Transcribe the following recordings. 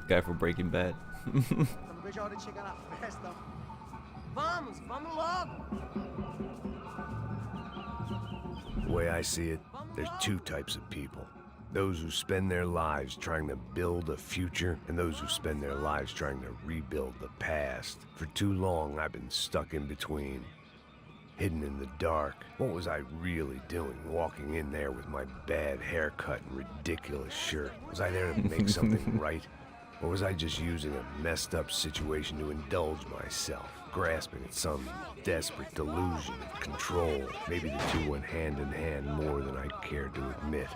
Guy from Breaking Bad. Eu não vejo a hora de chegar na festa. Vamos, vamos logo. The way I see it, there's two types of people. Those who spend their lives trying to build a future, and those who spend their lives trying to rebuild the past. For too long, I've been stuck in between. Hidden in the dark. What was I really doing, walking in there with my bad haircut and ridiculous shirt? Was I there to make something right? Or was I just using a messed up situation to indulge myself, grasping at some desperate delusion of control? Maybe the two went hand in hand more than I cared to admit.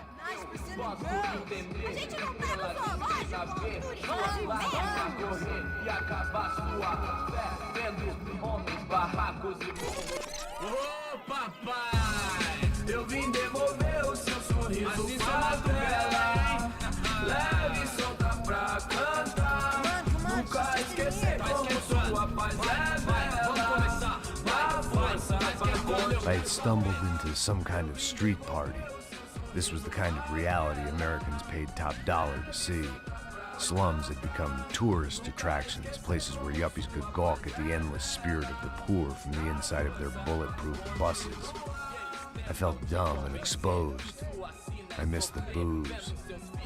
Ô papai, eu vim devolver o seu sorriso favela. Leve e solta pra cantar. Nunca esquecer como sua paz é bela. Dá força pra I had stumbled into some kind of street party. This was the kind of reality Americans paid top dollar to see. Slums had become tourist attractions, places where yuppies could gawk at the endless spirit of the poor from the inside of their bulletproof buses. I felt dumb and exposed. I missed the booze.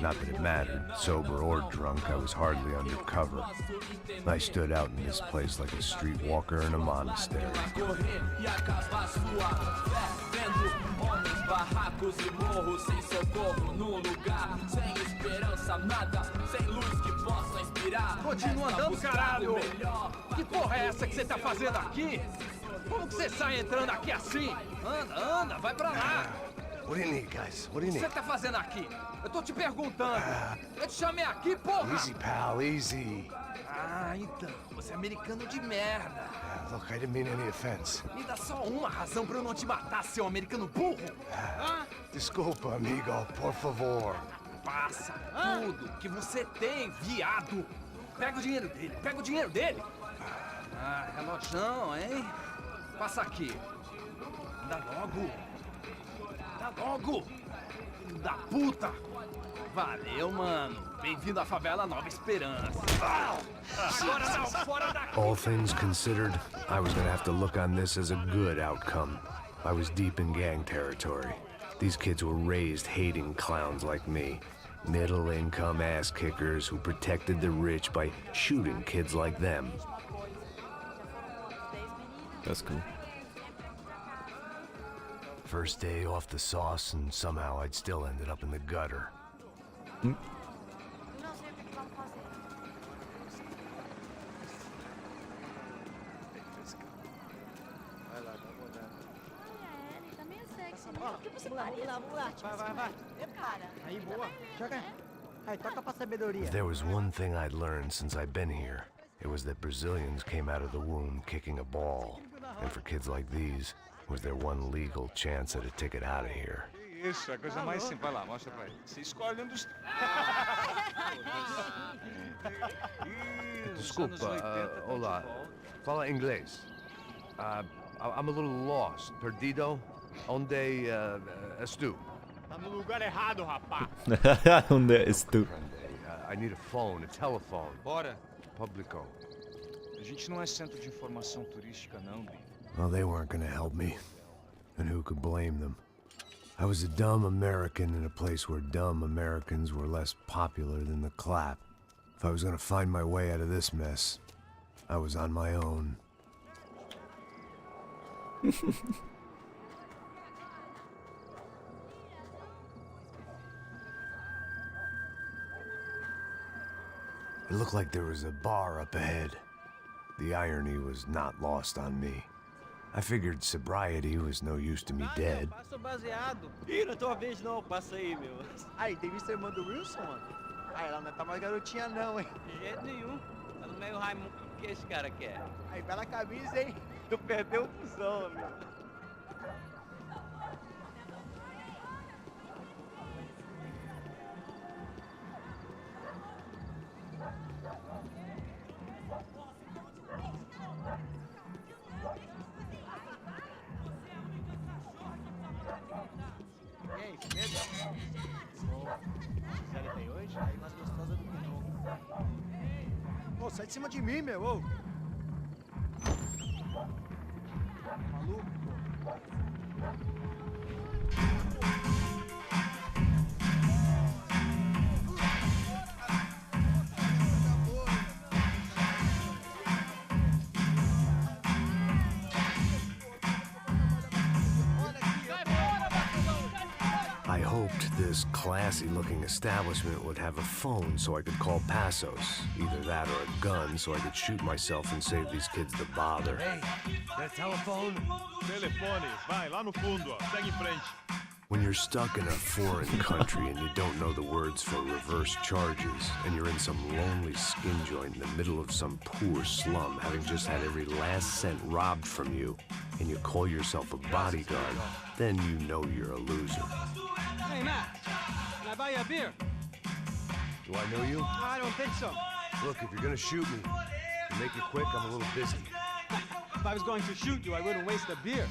Not that it mattered, sober or drunk, I was hardly undercover. I stood out in this place like a streetwalker in a monastery. barracos e morros sem socorro no lugar, sem esperança, nada, sem luz que possa inspirar. Continua andando, caralho! Que porra é essa que você tá fazendo aqui? Como que você sai entrando aqui assim? Anda, anda, vai pra lá! What do you need, guys? What do you O que need? você tá fazendo aqui? Eu tô te perguntando. Eu te chamei aqui, porra! Easy, pal, easy. Ah, então, você é americano de merda. Look, I didn't mean any offense. Me dá só uma razão pra eu não te matar, seu americano burro. Desculpa, amigo, por favor. Passa tudo que você tem, viado. Pega o dinheiro dele, pega o dinheiro dele. Ah, relojão, hein? Passa aqui. Dá logo. Dá logo. Filho da puta. Valeu, mano. Bem-vindo à favela Nova Esperança. Agora não, fora daqui. All things considered, I was gonna have to look on this as a good outcome. I was deep in gang territory. These kids were raised hating clowns like me. Middle-income ass-kickers who protected the rich by shooting kids like them. That's cool. First day off the sauce, and somehow I'd still ended up in the gutter. Não sei o que vamos fazer. Vai lá, dá uma olhada. É, ele tá meio sexy, né? Ó, O que você vamos lá, faria vamos lá, vamos lá. se Vai, fosse vai, vai. mais? Cara, Aí, ele boa. também, né? Joga. Aí, toca pra sabedoria. If there was one thing I'd learned since I'd been here, it was that Brazilians came out of the womb kicking a ball. And for kids like these, was their one legal chance at a ticket out of here. Isso, é a coisa mais simples. Vai lá, mostra pra ele. Você escolhe um dos... Desculpa, olá. Fala inglês. I'm a little lost. Perdido? Onde estou? Tá no lugar errado, rapá. Onde és tu? I need a phone, a telephone. Bora. Publico. A gente não é centro de informação turística, não, Bi. Well, they weren't gonna help me. And who could blame them? I was a dumb American in a place where dumb Americans were less popular than the clap. If I was gonna find my way out of this mess, I was on my own. It looked like there was a bar up ahead. The irony was not lost on me. I figured sobriety was no use to me dead. Passa o baseado. Ih, não é tua vez não, passa aí, meu. Aí, tem visto a irmã do Wilson, mano? Aí, ela não tá mais garotinha não, hein? De jeito nenhum. Tá no meio Raimundo. O que esse cara quer? Aí, bela camisa, hein? Tu perdeu o fusão, meu. E aí, firmeza? Bom, fizeram tem hoje? Aí mais gostosa do que nunca. Ô, sai de cima de mim, meu, ô. Maluco, pô. I hoped this classy-looking establishment would have a phone so I could call Passos. Either that or a gun so I could shoot myself and save these kids the bother. Hey, that telephone? Telefone, vai lá no fundo, ó. Segue em frente. When you're stuck in a foreign country and you don't know the words for reverse charges, and you're in some lonely skin joint in the middle of some poor slum, having just had every last cent robbed from you, and you call yourself a bodyguard, then you know you're a loser. Hey, Matt. Can I buy you a beer? Do I know you? I don't think so. Look, if you're gonna shoot me, to make it quick, I'm a little busy. If I was going to shoot you, I wouldn't waste a beer.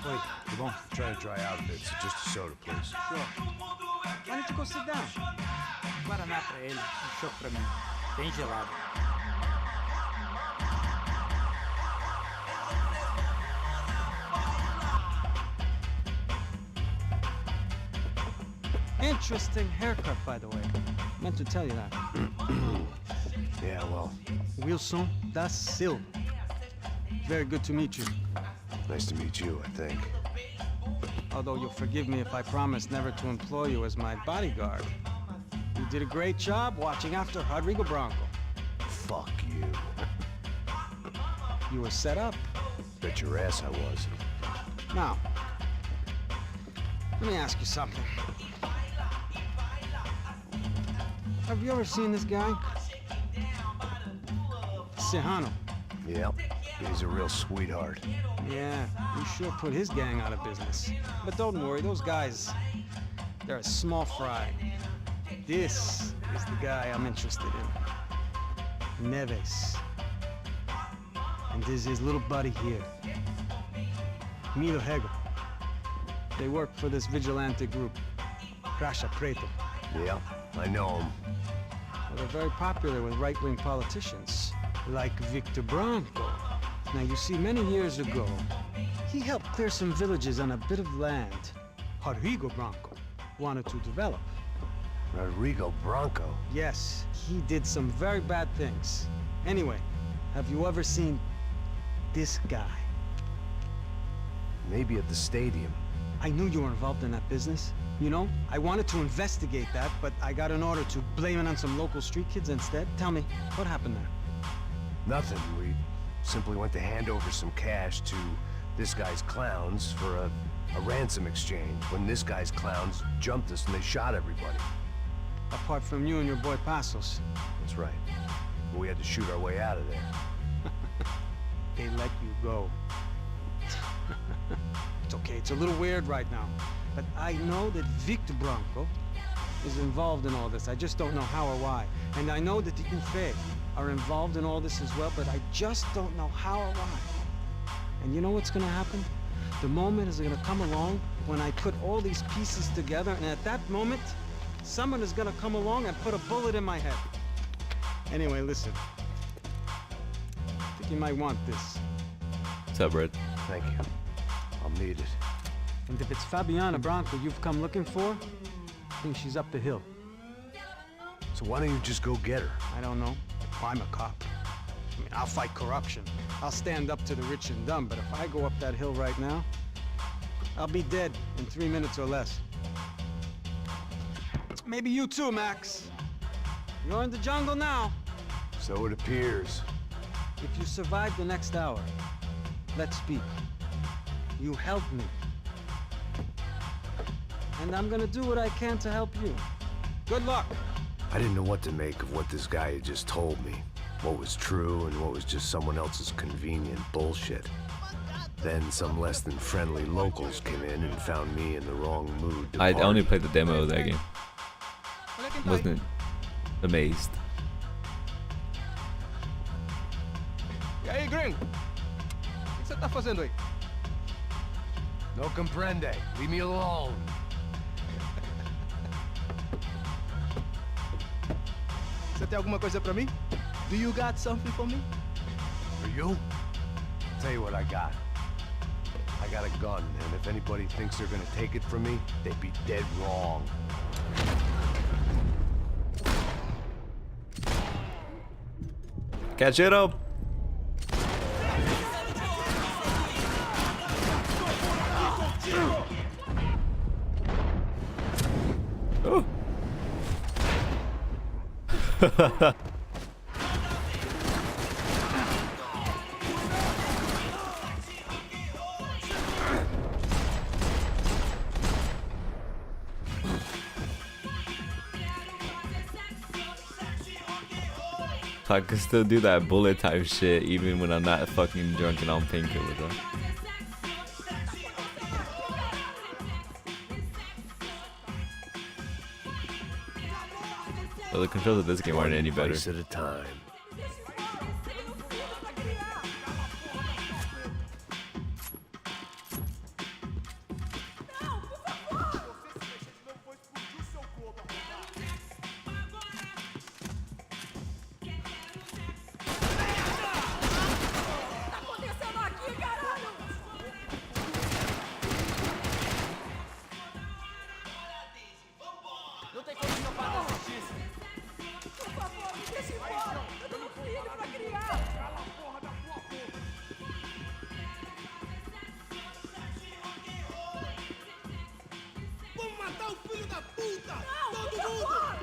Wait, come on. I'm trying to dry out a bit, so just a soda, please. Sure. Why don't you go sit down? Guaraná pra ele, chopp pra mim. Bem gelado. Interesting haircut, by the way. Meant to tell you that. Yeah, well, Wilson da Silva. Very good to meet you. nice to meet you, I think. Although you'll forgive me if I promise never to employ you as my bodyguard. You did a great job watching after Rodrigo Branco. Fuck you. You were set up. Bet your ass I was. Now, let me ask you something. Have you ever seen this guy? Serrano. Yep, he's a real sweetheart. Yeah, you sure put his gang out of business. But don't worry, those guys, they're a small fry. This is the guy I'm interested in. Neves. And this is his little buddy here. Milo Hegel. They work for this vigilante group, Crasha Preto. Yeah, I know him. Well, they're very popular with right-wing politicians, like Victor Branco. Now, you see, many years ago, he helped clear some villages on a bit of land Rodrigo Branco wanted to develop. Rodrigo Branco? Yes, he did some very bad things. Anyway, have you ever seen this guy? Maybe at the stadium. I knew you were involved in that business. You know, I wanted to investigate that, but I got an order to blame it on some local street kids instead. Tell me, what happened there? Nothing. We simply went to hand over some cash to this guy's clowns for a ransom exchange when this guy's clowns jumped us and they shot everybody. Apart from you and your boy Passos. That's right. We had to shoot our way out of there. They let you go. It's okay, it's a little weird right now. But I know that Victor Branco is involved in all this. I just don't know how or why. And I know that the UFE are involved in all this as well, but I just don't know how or why. And you know what's gonna happen? The moment is gonna come along when I put all these pieces together, and at that moment, someone is gonna come along and put a bullet in my head. Anyway, listen. I think you might want this. What's up, Red? Thank you. I'll need it. And if it's Fabiana Branco you've come looking for, I think she's up the hill. So why don't you just go get her? I don't know. I'm a cop. I mean, I'll fight corruption. I'll stand up to the rich and dumb, but if I go up that hill right now, I'll be dead in 3 minutes or less. Maybe you too, Max. You're in the jungle now. So it appears. If you survive the next hour, let's speak. You help me. And I'm gonna do what I can to help you. Good luck. I didn't know what to make of what this guy had just told me. What was true and what was just someone else's convenient bullshit. Then some less than friendly locals came in and found me in the wrong mood to I party. only played the demo of that game. Wasn't amazed. E aí, gringo? O que você tá fazendo aí? No comprende. Leave me alone. Você tem alguma coisa pra mim? Do you got something for me? For you? Tell you what I got. I got a gun, and if anybody thinks they're gonna take it from me, they'd be dead wrong. Catch it up. Oh. I can still do that bullet type shit even when I'm not fucking drunk and on painkillers, huh? Well, the controls of this game aren't any better. One at a time. Não tem como escapar da justiça. Por favor, me deixe embora. Eu tenho um filho pra criar. Cala a porra da tua boca. Vamos matar o filho da puta! Não, todo mundo!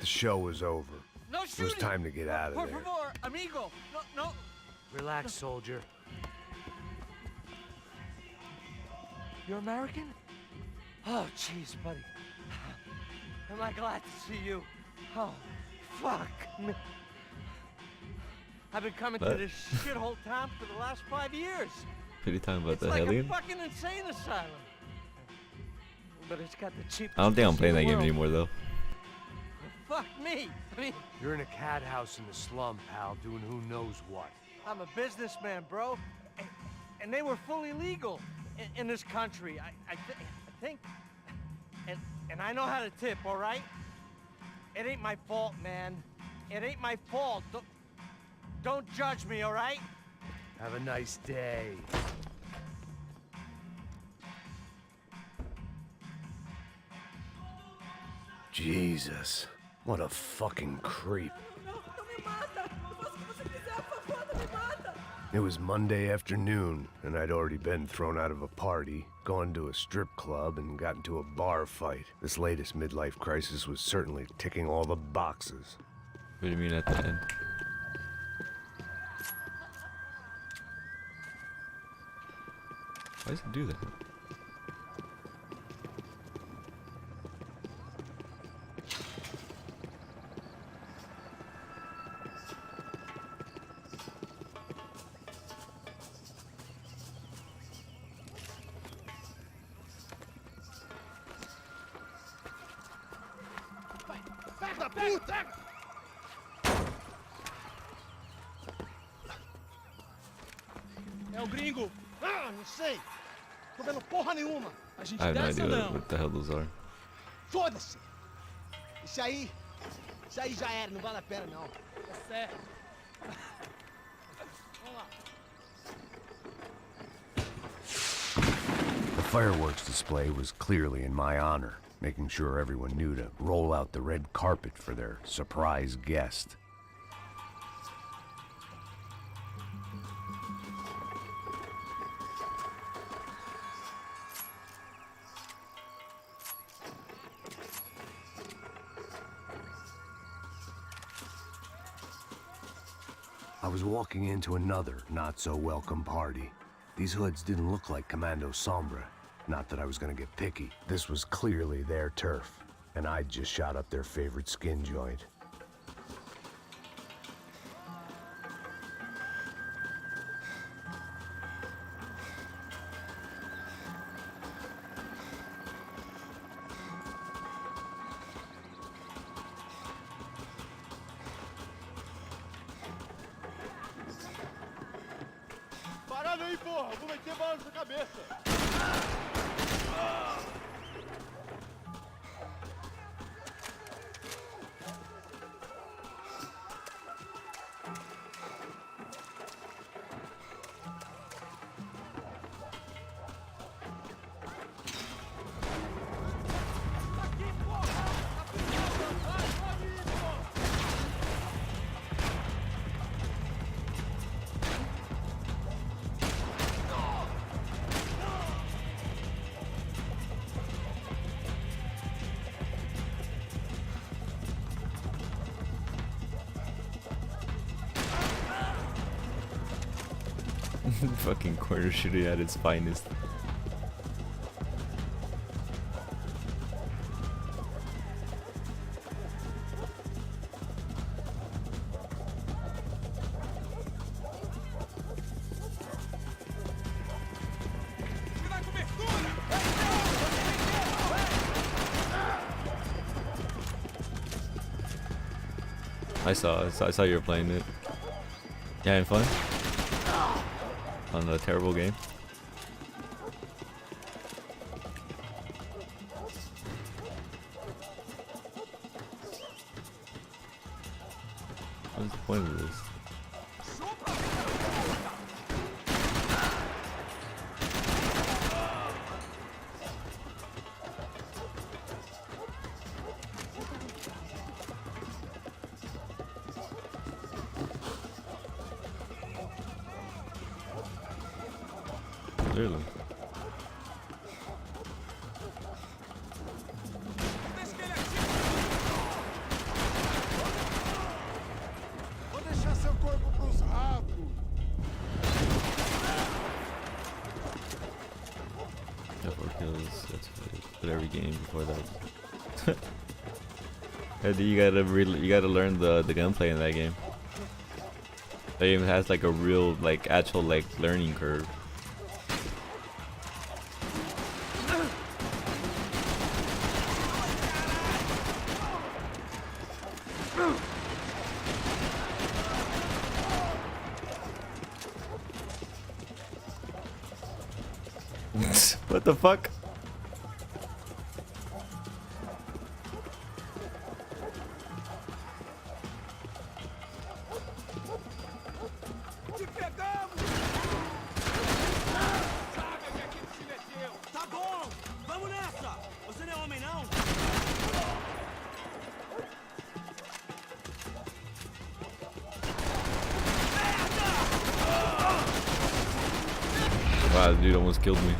The show was over. No It was time to get out of Por there. favor, amigo. No. Relax, soldier. You're American? Oh, jeez, buddy. Am I glad to see you? Oh, fuck me. I've been coming to What? this shithole town for the last 5 years. What are you talking about, It's the like Hellion? a fucking insane asylum. But it's got the cheapest I don't think I'm place playing in that the game world. anymore though. Fuck me. I mean, You're in a cat house in the slum, pal, doing who knows what. I'm a businessman, bro. And they were fully legal in this country. I think. And I know how to tip, all right? It ain't my fault, man. It ain't my fault. Don't judge me, all right? Have a nice day. Jesus, what a fucking creep. It was Monday afternoon, and I'd already been thrown out of a party, gone to a strip club, and got into a bar fight. This latest midlife crisis was certainly ticking all the boxes. What do you mean at the end? Why does it do that? Pega, puta! É o gringo. Ah, não sei. Tô vendo porra nenhuma. A gente I have no desce idea ou não? what the hell those are. Foda-se. Isso aí já era, não vale a pena não. É sério. Vamos lá. The fireworks display was clearly in my honor, making sure everyone knew to roll out the red carpet for their surprise guest. I was walking into another not-so-welcome party. These hoods didn't look like Commando Sombra. Not that I was gonna get picky. This was clearly their turf, and I'd just shot up their favorite skin joint. Cuidado aí, porra! Vou meter bala na sua cabeça! Fucking corner shooter at its finest. I saw you were playing it. You having fun? On a terrible game. What's the point of this? Clearly. Vou deixar seu corpo pros ratos! Double kills. That's what every game before that. And you gotta learn the gunplay in that game. That game has like a real actual learning curve. What the fuck? Te pegamos! Sabe onde é que ele se meteu? Tá bom! Vamos nessa! Você não é homem, não? Wow, the dude almost killed me.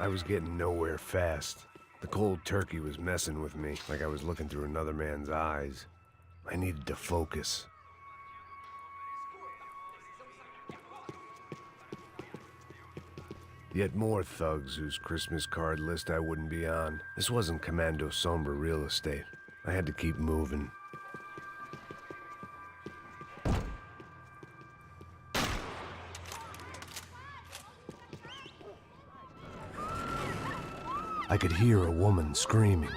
I was getting nowhere fast. The cold turkey was messing with me, like I was looking through another man's eyes. I needed to focus. Yet more thugs whose Christmas card list I wouldn't be on. This wasn't Commando Sombra real estate. I had to keep moving. I could hear a woman screaming.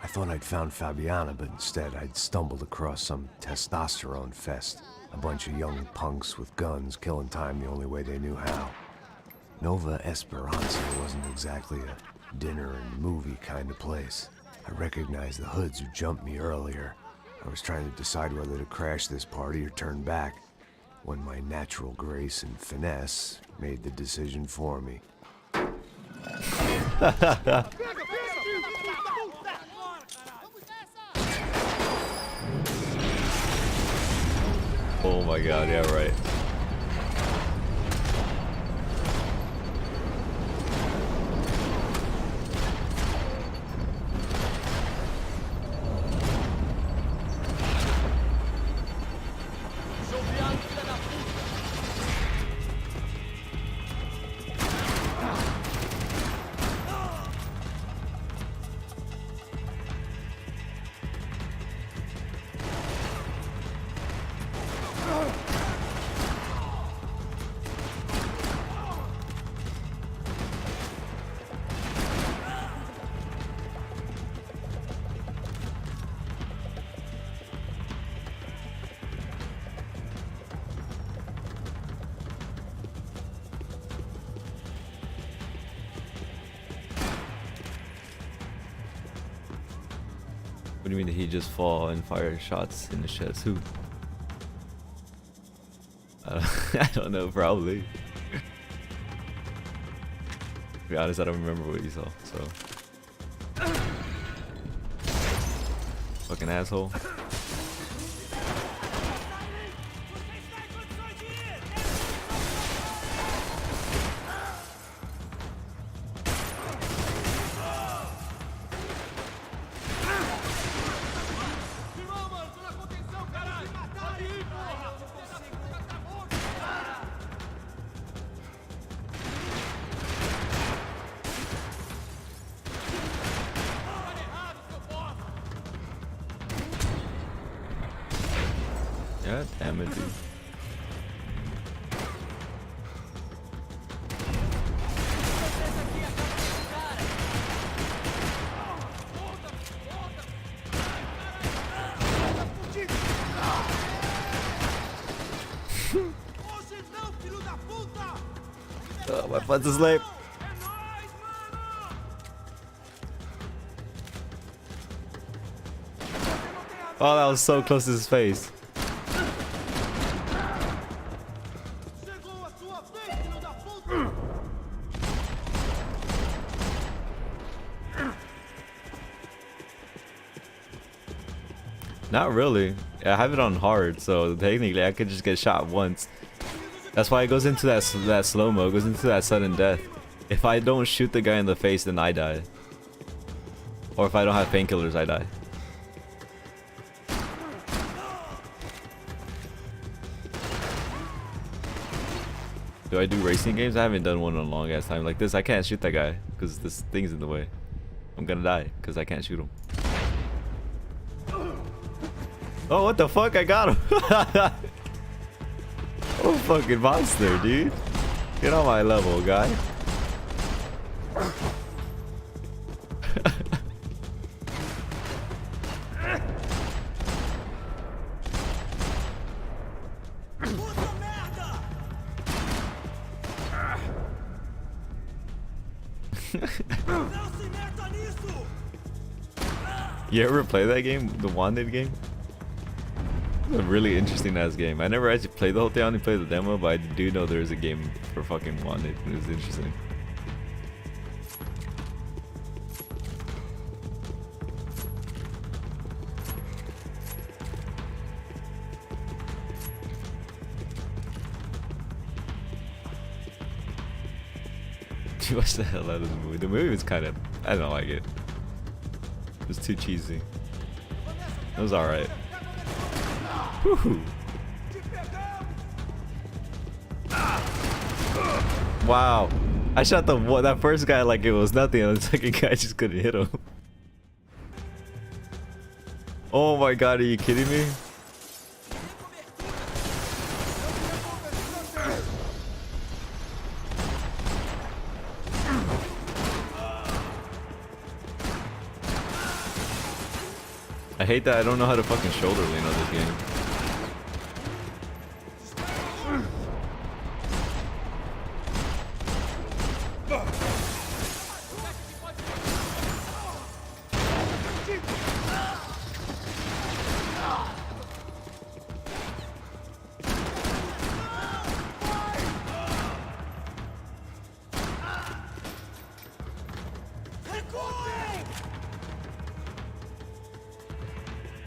I thought I'd found Fabiana, but instead I'd stumbled across some testosterone fest. A bunch of young punks with guns killing time the only way they knew how. Nova Esperanza wasn't exactly a dinner and movie kind of place. I recognized the hoods who jumped me earlier. I was trying to decide whether to crash this party or turn back, when my natural grace and finesse made the decision for me. Oh my god, yeah, right. do you mean, did he just fall and fire shots in the chest? Who? I don't know, probably. To be honest, I don't remember what you saw, so. Fucking asshole. God damn it, dude. Oh, my butt's asleep. Oh, that was so close to his face. Not really. I have it on hard, so technically I could just get shot once. That's why it goes into that slow-mo, it goes into that sudden death. If I don't shoot the guy in the face, then I die. Or if I don't have painkillers, I die. Do I do racing games? I haven't done one in a long ass time. Like this, I can't shoot that guy because this thing's in the way. I'm gonna die because I can't shoot him. Oh, what the fuck? I got him. Oh, fucking monster, dude. Get on my level, guy. You ever play that game? The Wanted game? It's a really interesting ass game. I never actually played the whole thing, I only played the demo, but I do know there is a game for fucking Wanted, and it was interesting. You watched the hell out of the movie. The movie was kind of, I don't like it. It was too cheesy. It was alright. Woohoo! Wow. I shot that first guy like it was nothing, and the second guy just couldn't hit him. Oh my god, are you kidding me? I hate that I don't know how to fucking shoulder lean on this game.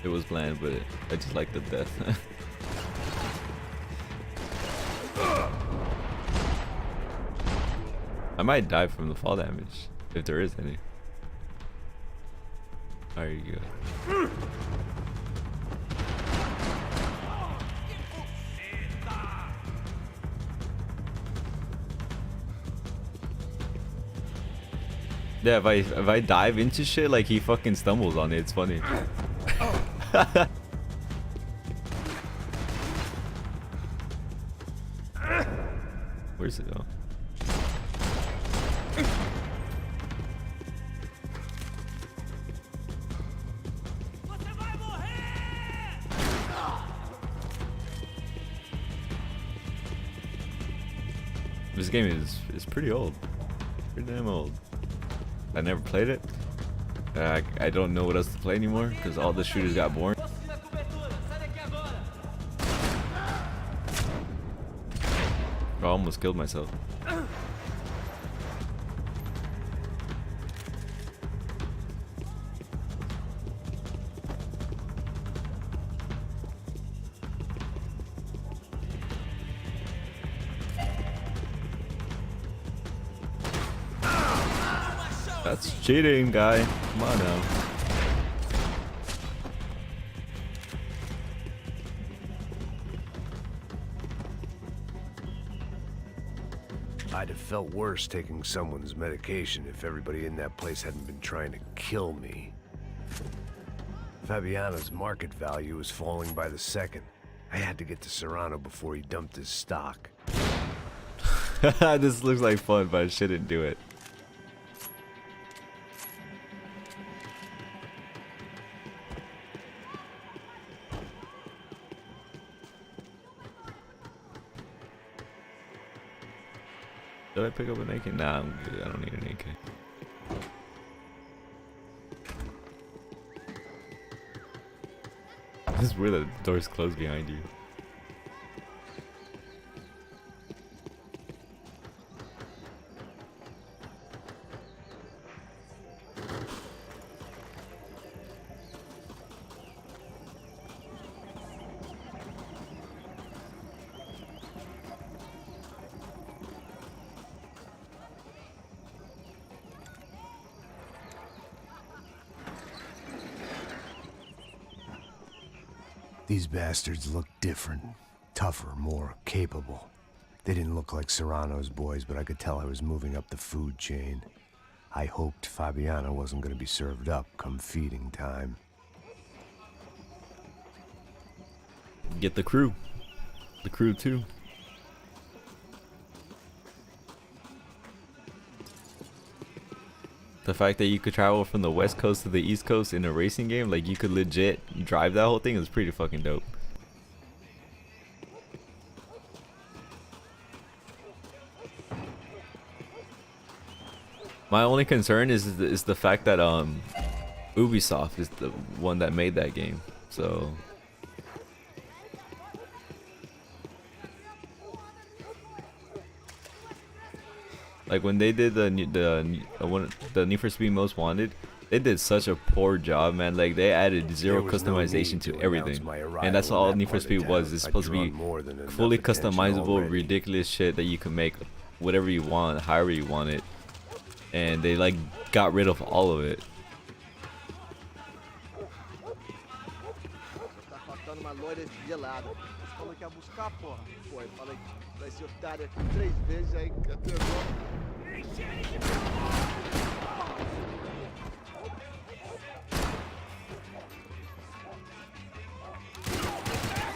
It was bland, but I just like the death. I might die from the fall damage, if there is any. There you go. Yeah, if I dive into shit, like he fucking stumbles on it, it's funny. Where's it go? This game is pretty old. Pretty damn old. I never played it. I don't know what else to play anymore because all the shooters got boring. I almost killed myself. That's cheating, guy. Come on now. I'd have felt worse taking someone's medication if everybody in that place hadn't been trying to kill me. Fabiano's market value was falling by the second. I had to get to Serrano before he dumped his stock. This looks like fun, but I shouldn't do it. Did I pick up an AK? Nah, I'm good. I don't need an AK. This is weird that the door's closed behind you. These bastards looked different, tougher, more capable. They didn't look like Serrano's boys, but I could tell I was moving up the food chain. I hoped Fabiano wasn't going to be served up come feeding time. Get the crew. The crew too. The fact that you could travel from the west coast to the east coast in a racing game, like you could legit drive that whole thing, is pretty fucking dope. My only concern is the fact that Ubisoft is the one that made that game, so. Like when they did the Need for Speed Most Wanted, they did such a poor job, man. Like they added zero customization to everything, and that's all Need for Speed was. It's supposed to be fully customizable, ridiculous shit that you can make whatever you want, however you want it, and they like got rid of all of it.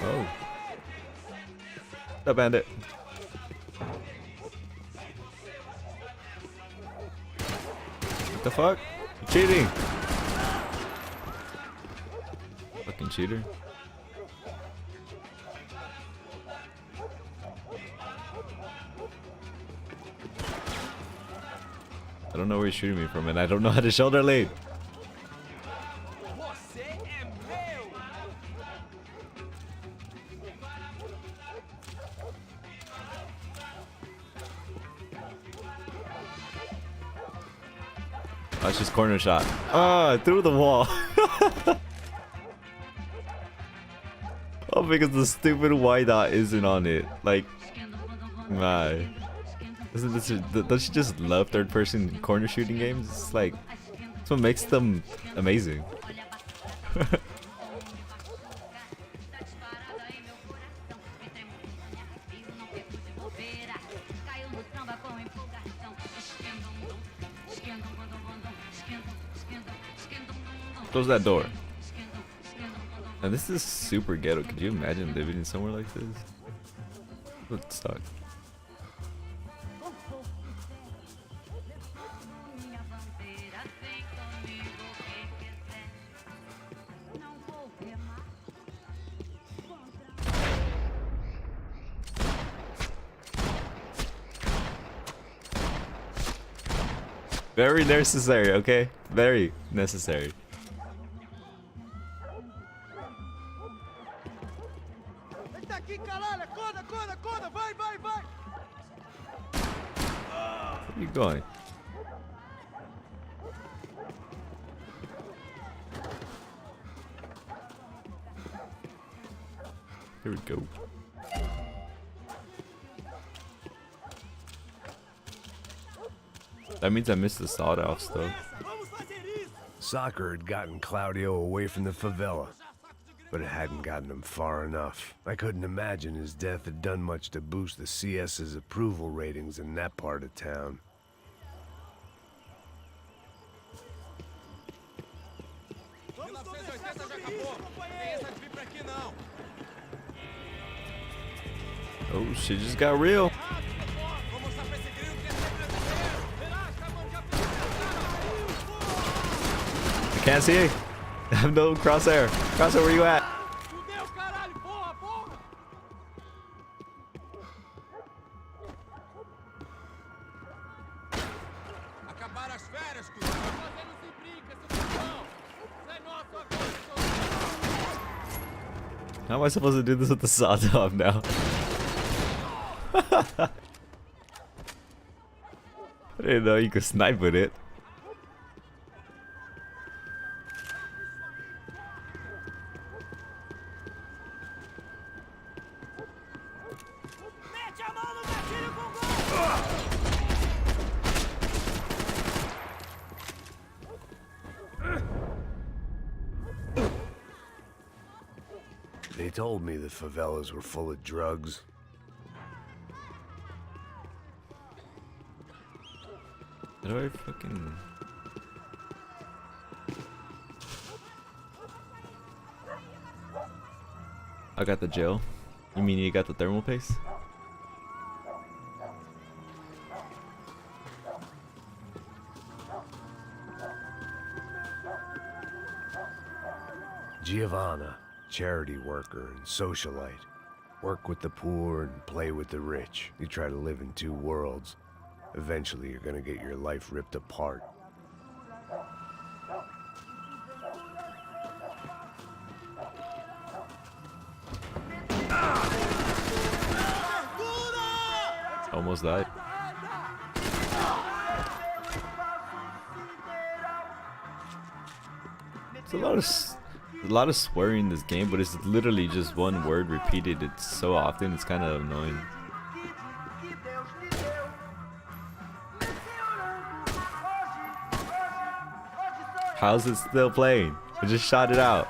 Oh, the bandit. What the fuck? You're cheating. Fucking cheater. I don't know where he's shooting me from, and I don't know how to shoulder lead. That's just corner shot. Ah, through the wall. How big is the stupid Y dot isn't on it? Like, my. Don't you just love third-person corner shooting games? It's like, that's what makes them amazing. Close that door. And this is super ghetto. Could you imagine living in somewhere like this? It would suck. Very necessary, okay? Very necessary. Where are you going? Here we go. That means I missed the sawed-off stuff. Soccer had gotten Claudio away from the favela, but it hadn't gotten him far enough. I couldn't imagine his death had done much to boost the CS's approval ratings in that part of town. Oh, shit just got real. I can't see. I have no crosshair. Crosshair, where you at? How am I supposed to do this with the sawed off now? I didn't know you could snipe with it. They told me the favelas were full of drugs. How do I fucking... I got the gel. You mean you got the thermal paste? Giovanna, charity worker and socialite. Work with the poor and play with the rich. You try to live in two worlds. Eventually, you're gonna get your life ripped apart. Almost died. It's a lot of swearing in this game, but it's literally just one word repeated. It's so often, it's kind of annoying. How's it still playing? I just shot it out.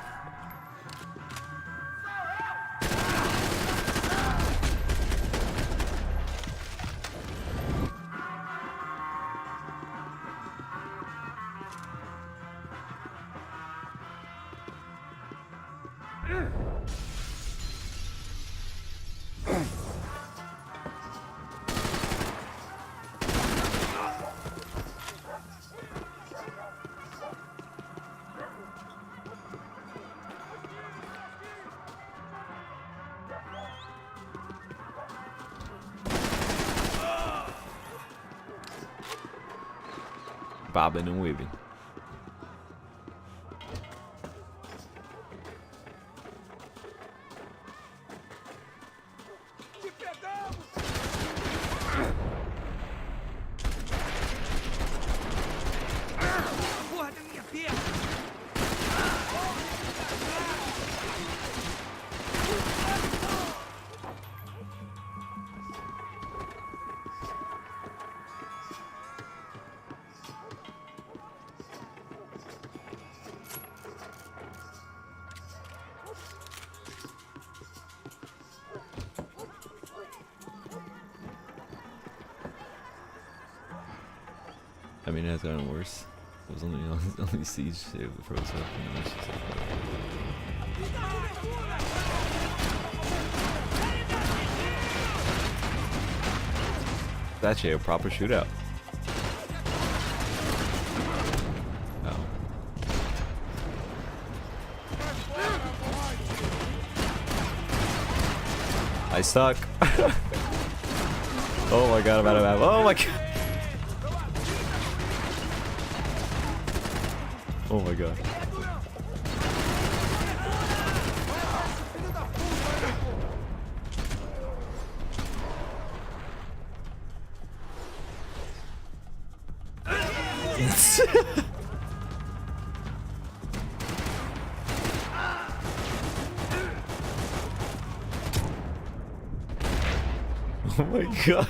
Bobbing and weaving. I mean, it has gotten worse. It was only siege shit with Frozen. It's actually a proper shootout. Oh. I suck. Oh my god, I'm out of ammo. Oh my god. Oh my god. Oh my god.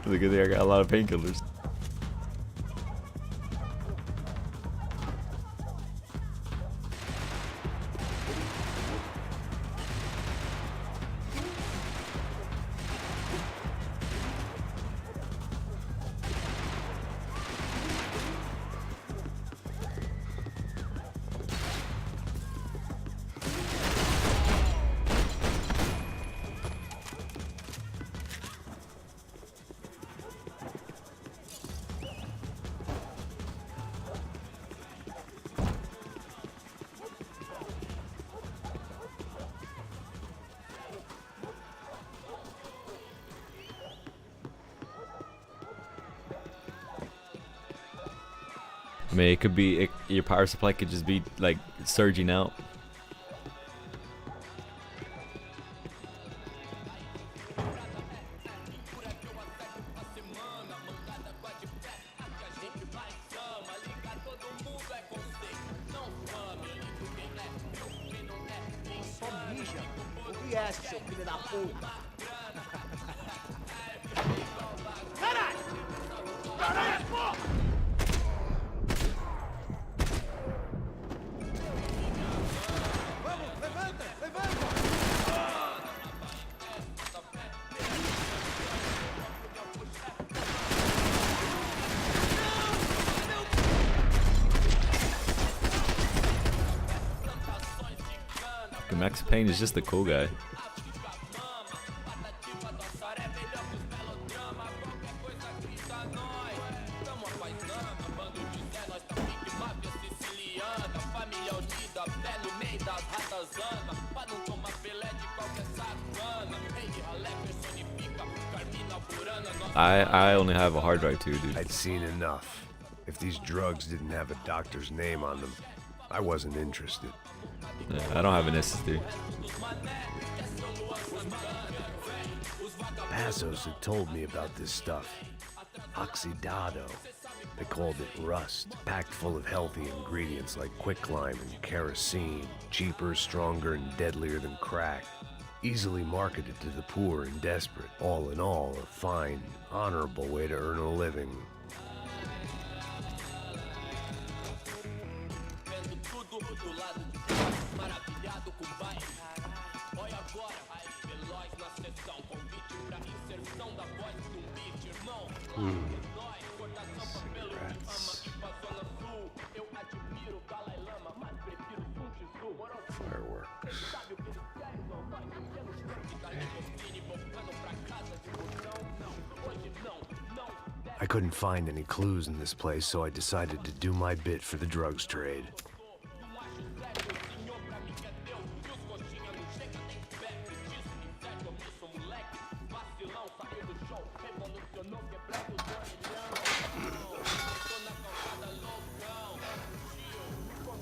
Look at there, I got a lot of painkillers. I mean, it could be, your power supply could just be like surging out. Max Payne is just the cool guy. I only have a hard drive too, dude. I'd seen enough. If these drugs didn't have a doctor's name on them, I wasn't interested. Yeah, I don't have an SSD. Passos had told me about this stuff. Oxidado. They called it rust, packed full of healthy ingredients like quicklime and kerosene, cheaper, stronger, and deadlier than crack. Easily marketed to the poor and desperate. All in all, a fine, honorable way to earn a living. Fireworks. I couldn't find any clues in this place, so I decided to do my bit for the drugs trade.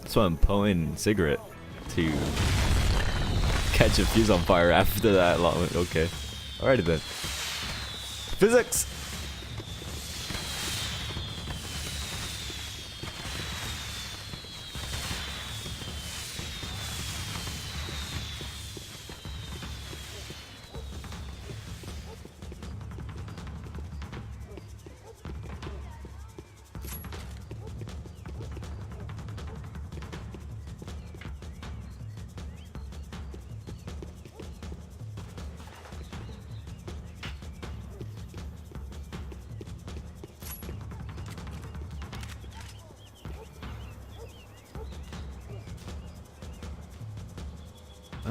So I'm pulling cigarette to catch a fuse on fire after that long. Okay. Alrighty then. Physics!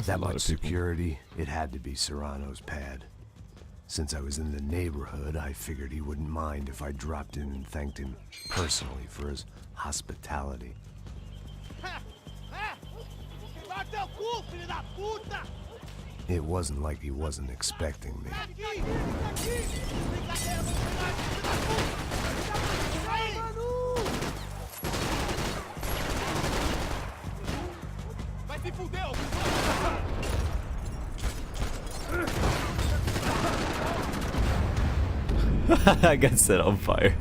That much security, it had to be Serrano's pad. Since I was in the neighborhood, I figured he wouldn't mind if I dropped in and thanked him personally for his hospitality. It wasn't like he wasn't expecting me. I got set on fire.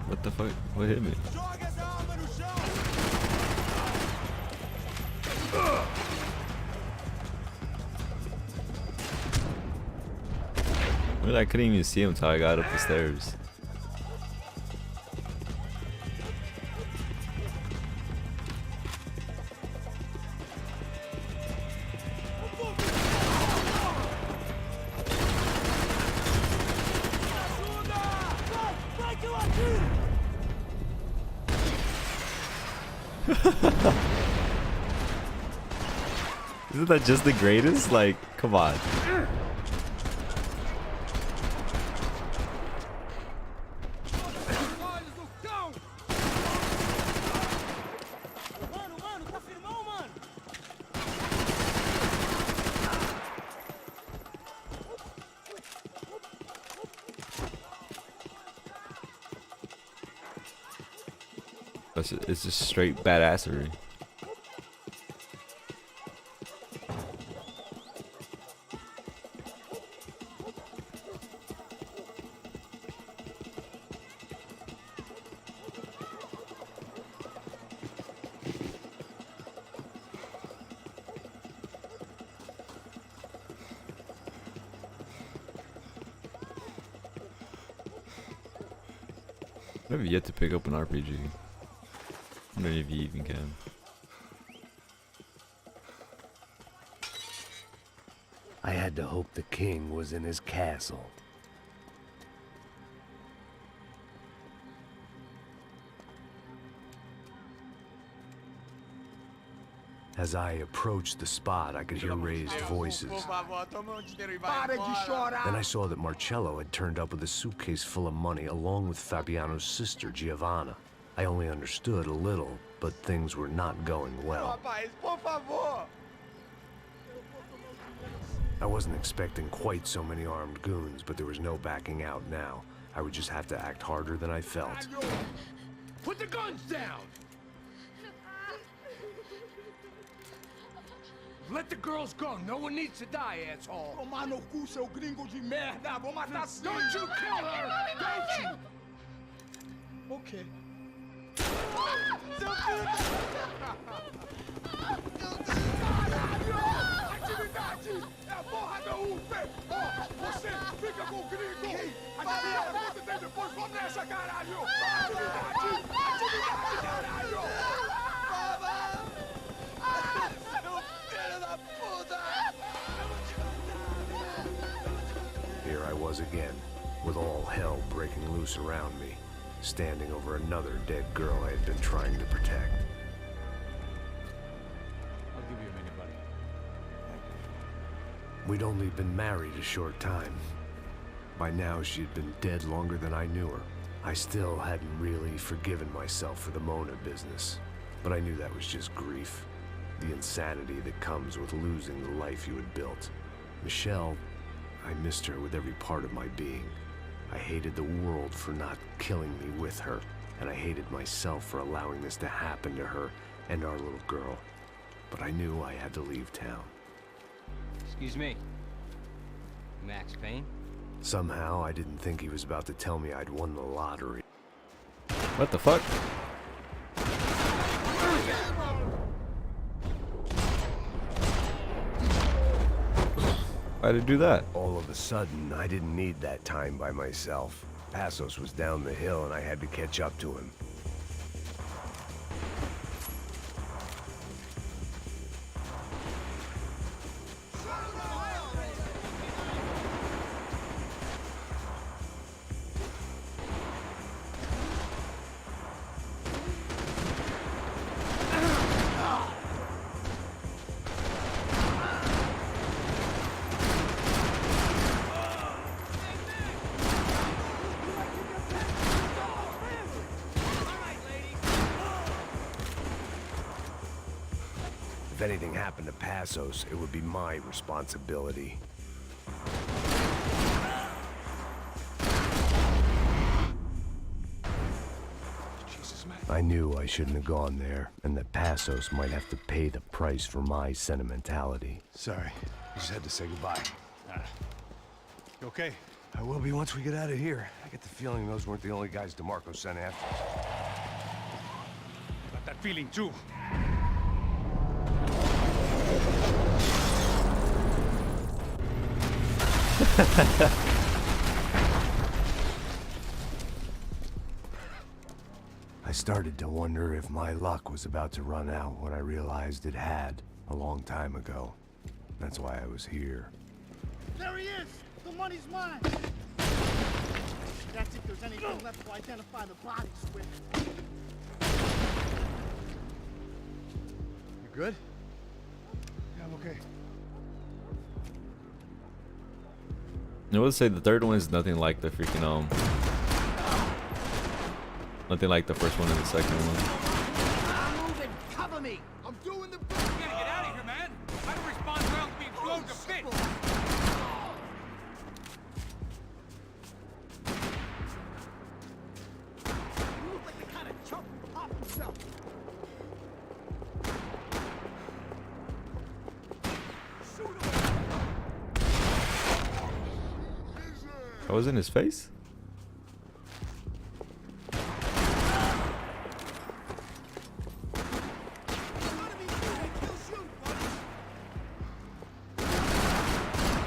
What the fuck? What hit me? Well, I couldn't even see him until I got up the stairs. Isn't that just the greatest? Like, come on. It's just straight badassery. I've yet to pick up an RPG. I don't know if you even can. I had to hope the king was in his castle. As I approached the spot, I could hear raised voices. Then I saw that Marcello had turned up with a suitcase full of money along with Fabiano's sister, Giovanna. I only understood a little, but things were not going well. I wasn't expecting quite so many armed goons, but there was no backing out now. I would just have to act harder than I felt. Put the guns down! Let the girls go. No one needs to die, asshole. Tomar no cu, seu gringo de merda. Vou matar. Don't you kill her! Don't you? Okay. Atividade! É a porra da UFE! Ó, você fica com o gringo! Adivinha quanto tempo depois? Vamos nessa, caralho! Atividade! Atividade, caralho! Here I was again, with all hell breaking loose around me, standing over another dead girl I had been trying to protect. I'll give you a minute, buddy. We'd only been married a short time. By now, she'd been dead longer than I knew her. I still hadn't really forgiven myself for the Mona business, but I knew that was just grief. The insanity that comes with losing the life you had built. Michelle, I missed her with every part of my being. I hated the world for not killing me with her, and I hated myself for allowing this to happen to her and our little girl. But I knew I had to leave town. Excuse me. Max Payne? Somehow, I didn't think he was about to tell me I'd won the lottery. What the fuck? Why'd it do that? All of a sudden, I didn't need that time by myself. Passos was down the hill and I had to catch up to him. anything happened to Passos, it would be my responsibility. Jesus, man. I knew I shouldn't have gone there, and that Passos might have to pay the price for my sentimentality. Sorry. I just had to say goodbye. You okay? I will be once we get out of here. I get the feeling those weren't the only guys DeMarco sent after us. Got that feeling too. I started to wonder if my luck was about to run out when I realized it had a long time ago. That's why I was here. There he is! The money's mine! That's if there's anything left to identify the bodies with. You good? Yeah, I'm okay. I would say the third one is nothing like the freaking nothing like the first one and the second one. I'm moving! Cover me! I'm doing the You gotta get out of here, man. I don't respond to rounds being thrown to fit. You look like the kind of chump who pop himself. That was in his face?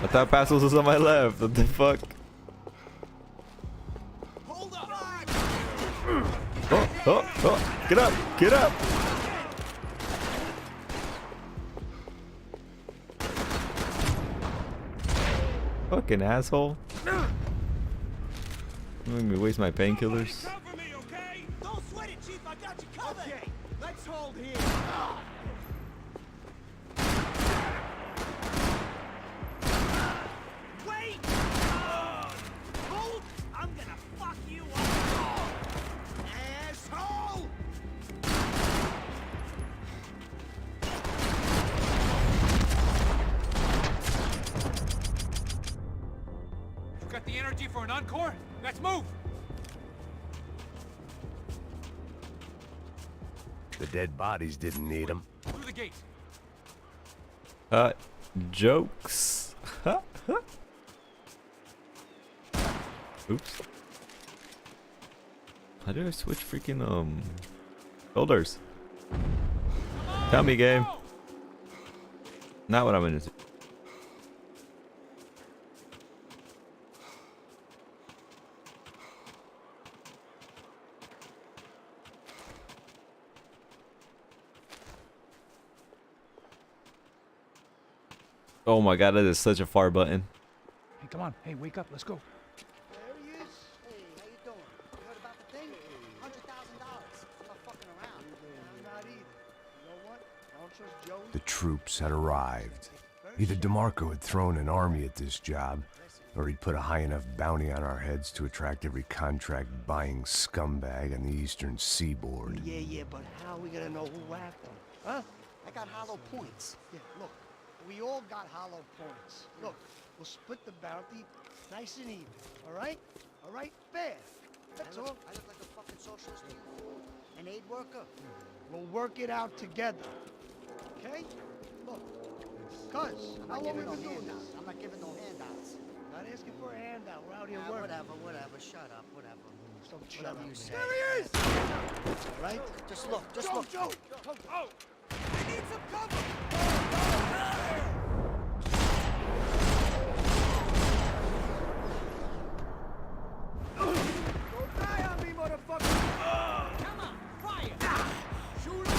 I thought Passos was on my left. What the fuck? Hold up! Oh, get up, get up. Fucking asshole. Let me waste my painkillers. Cover me, okay? Don't sweat it, Chief. I got you covered. Okay, let's hold here. Wait! Hold! I'm gonna fuck you up. Asshole! You got the energy for an encore? Let's move! The dead bodies didn't need them. Through the gate. Jokes. Oops. How do I switch freaking shoulders? Tell me, game. Not what I'm into. Oh my god, that is such a far button. Hey, come on. Hey, wake up. Let's go. There he is. Hey, how you doing? You heard about the thing? $100,000. I'm not fucking around. I'm not either. You know what? I don't trust Joey. The troops had arrived. Either DeMarco had thrown an army at this job, or he'd put a high enough bounty on our heads to attract every contract-buying scumbag on the eastern seaboard. Yeah, but how are we gonna know who whacked them? Huh? I got hollow points. Yeah, look, we all got hollow points. Look, we'll split the bounty nice and even, all right? All right? Fair. That's all. I look like a fucking socialist to you? An aid worker? We'll work it out together, okay? Look, cuz, how long we been doing this? I'm not giving no handouts. Not asking for a handout. We're out here working. Whatever. Shut up. Whatever. Don't shut up. There he is! All right? Just look. Joe! Oh! I need some cover! Don't die on me, motherfucker! Come on, fire! Shoot him!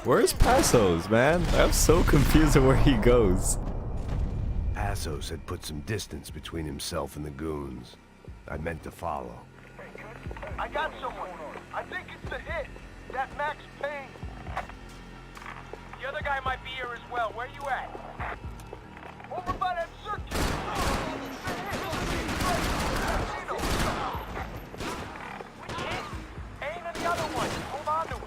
Where's Passos, man? I'm so confused at where he goes. Passos had put some distance between himself and the goons. I meant to follow. I got someone. I think it's the hit. That Max Payne. The other guy might be here as well. Where you at? Over by that circus. Payne and the other one. Hold on to it.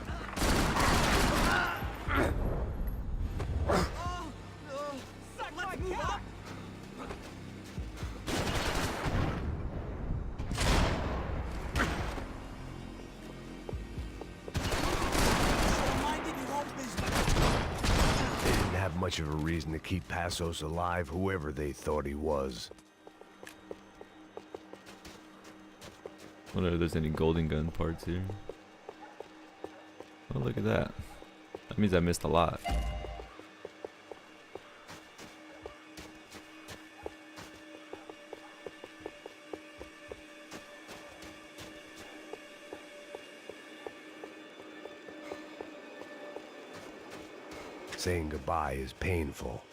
much of a reason to keep Passos alive, whoever they thought he was. Wonder if there's any golden gun parts here. Oh, look at that. That means I missed a lot. Saying goodbye is painful.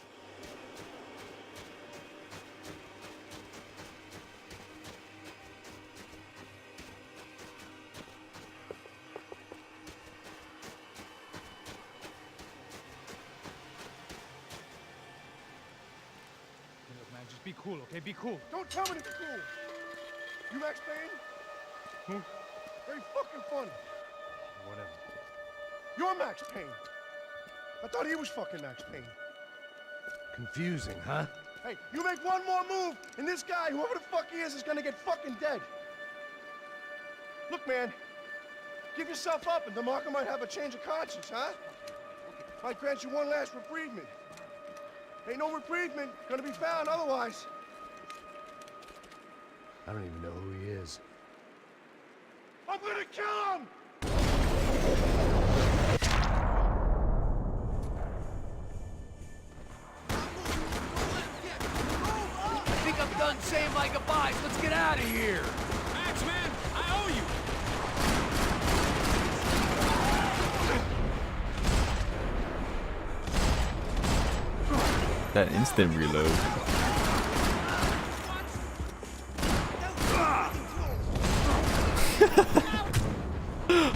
Look, man, just be cool, okay? Be cool. Don't tell me to be cool. You Max Payne? Who? Very fucking funny. Whatever. You're Max Payne. I thought he was fucking Max Payne. Confusing, huh? Hey, you make one more move, and this guy, whoever the fuck he is gonna get fucking dead. Look, man, give yourself up, and DeMarco might have a change of conscience, huh? Might grant you one last reprievement. Ain't no reprievement gonna be found otherwise. I don't even know who he is. I'm gonna kill him! I think I'm done saying my goodbyes. Let's get out of here. Max, man, I owe you. That instant reload.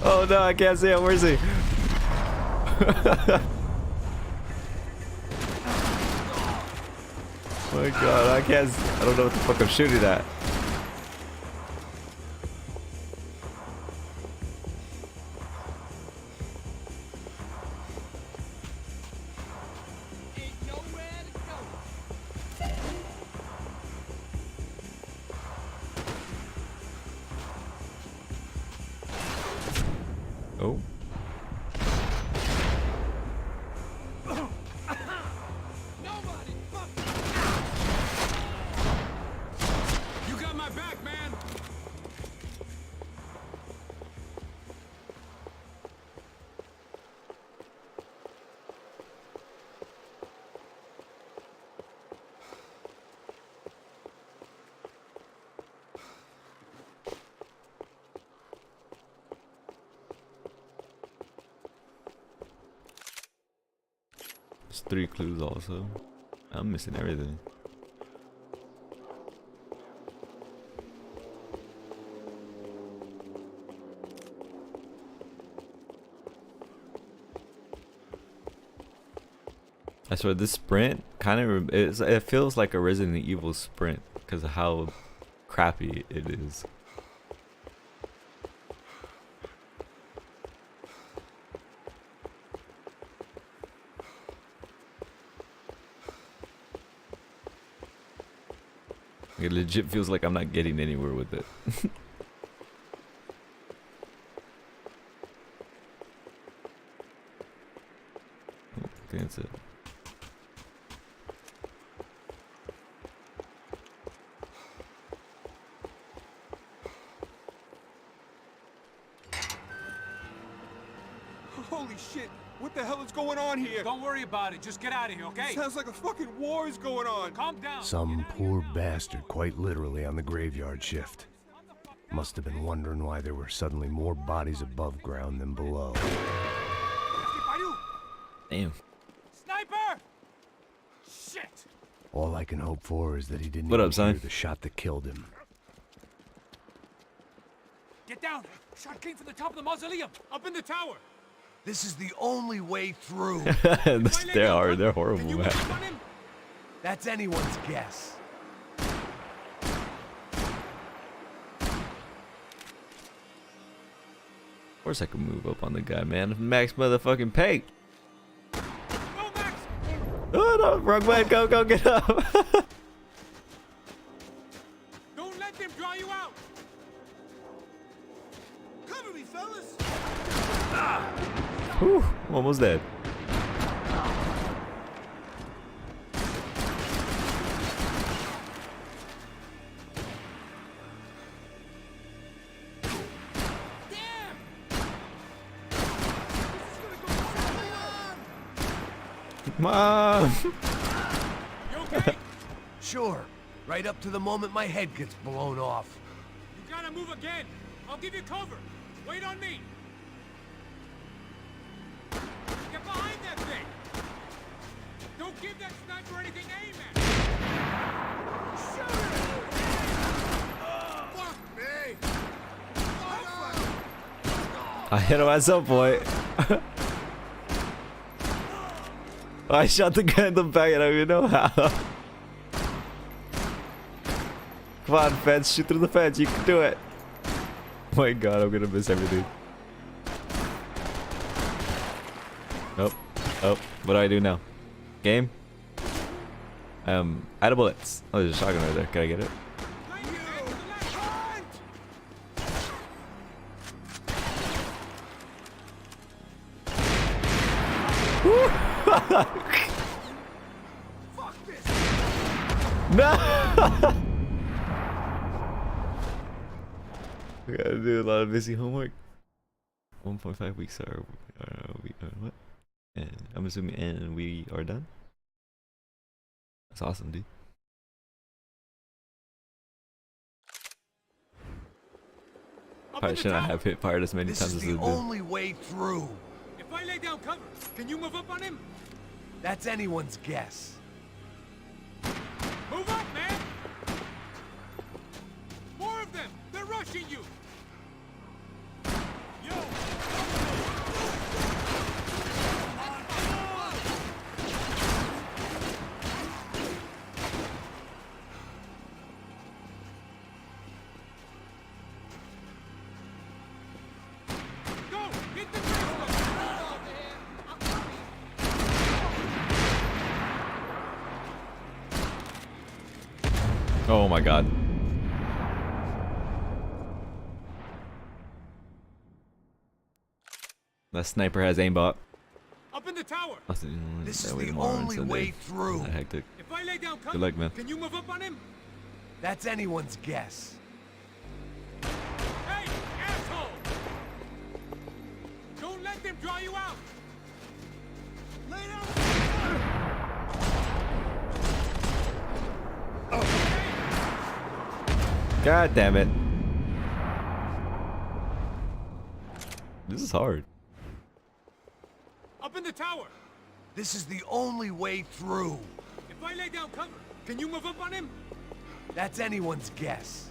Oh no, I can't see him. Where's he? Oh my god, I can't. I don't know what the fuck I'm shooting at. Oh. You got my back, man. There's 3 clues also. I'm missing everything. I swear this sprint kind of it feels like a Resident Evil sprint because of how crappy it is. It legit feels like I'm not getting anywhere with it. I think that's it. Holy shit. What the hell is going on here? Don't worry about it. Just get out of here, okay? Sounds like a fucking war is going on. Calm down. Some poor bastard quite literally on the graveyard shift. Must have been wondering why there were suddenly more bodies above ground than below. Damn. Sniper! Shit! All I can hope for is that he didn't What even up, son? hear the shot that killed him. Get down! Shot came from the top of the mausoleum! Up in the tower. This is the only way through. They're horrible, Can you man. move on him? That's anyone's guess. Of course I can move up on the guy, man. Max motherfucking Payne. Go, Max. Oh no, wrong way. Go get up. Don't let them draw you out. Cover me, fellas. Whew, I'm almost dead. Mom! You okay? Sure. Right up to the moment my head gets blown off. You gotta move again. I'll give you cover. Wait on me. Get behind that thing. Don't give that sniper anything to aim at. Shoot it! Fuck me! I hit him at some point. I shot the guy in the back and I don't even know how. Come on, fence, shoot through the fence, you can do it. Oh my god, I'm gonna miss everything. Nope. Oh, what do I do now? Game? Out of bullets. Oh, there's a shotgun right there. Can I get it? No! We gotta do a lot of busy homework. 1.5 weeks are what? And I'm assuming and we are done. That's awesome, dude. Probably should not have hit fired as many This times is as the it did. only way through. If I lay down cover, can you move up on him? That's anyone's guess. Move up, man! More of them! They're rushing you! Yo! Go! Hit the Oh my god. The sniper has aimbot. Up in the tower! This is the only way through. Hectic. If I lay down cover, Good luck, man. can you move up on him? That's anyone's guess. Hey, asshole! Don't let them draw you out! Lay down! God damn it. This is hard. Up in the tower! This is the only way through. If I lay down cover, can you move up on him? That's anyone's guess.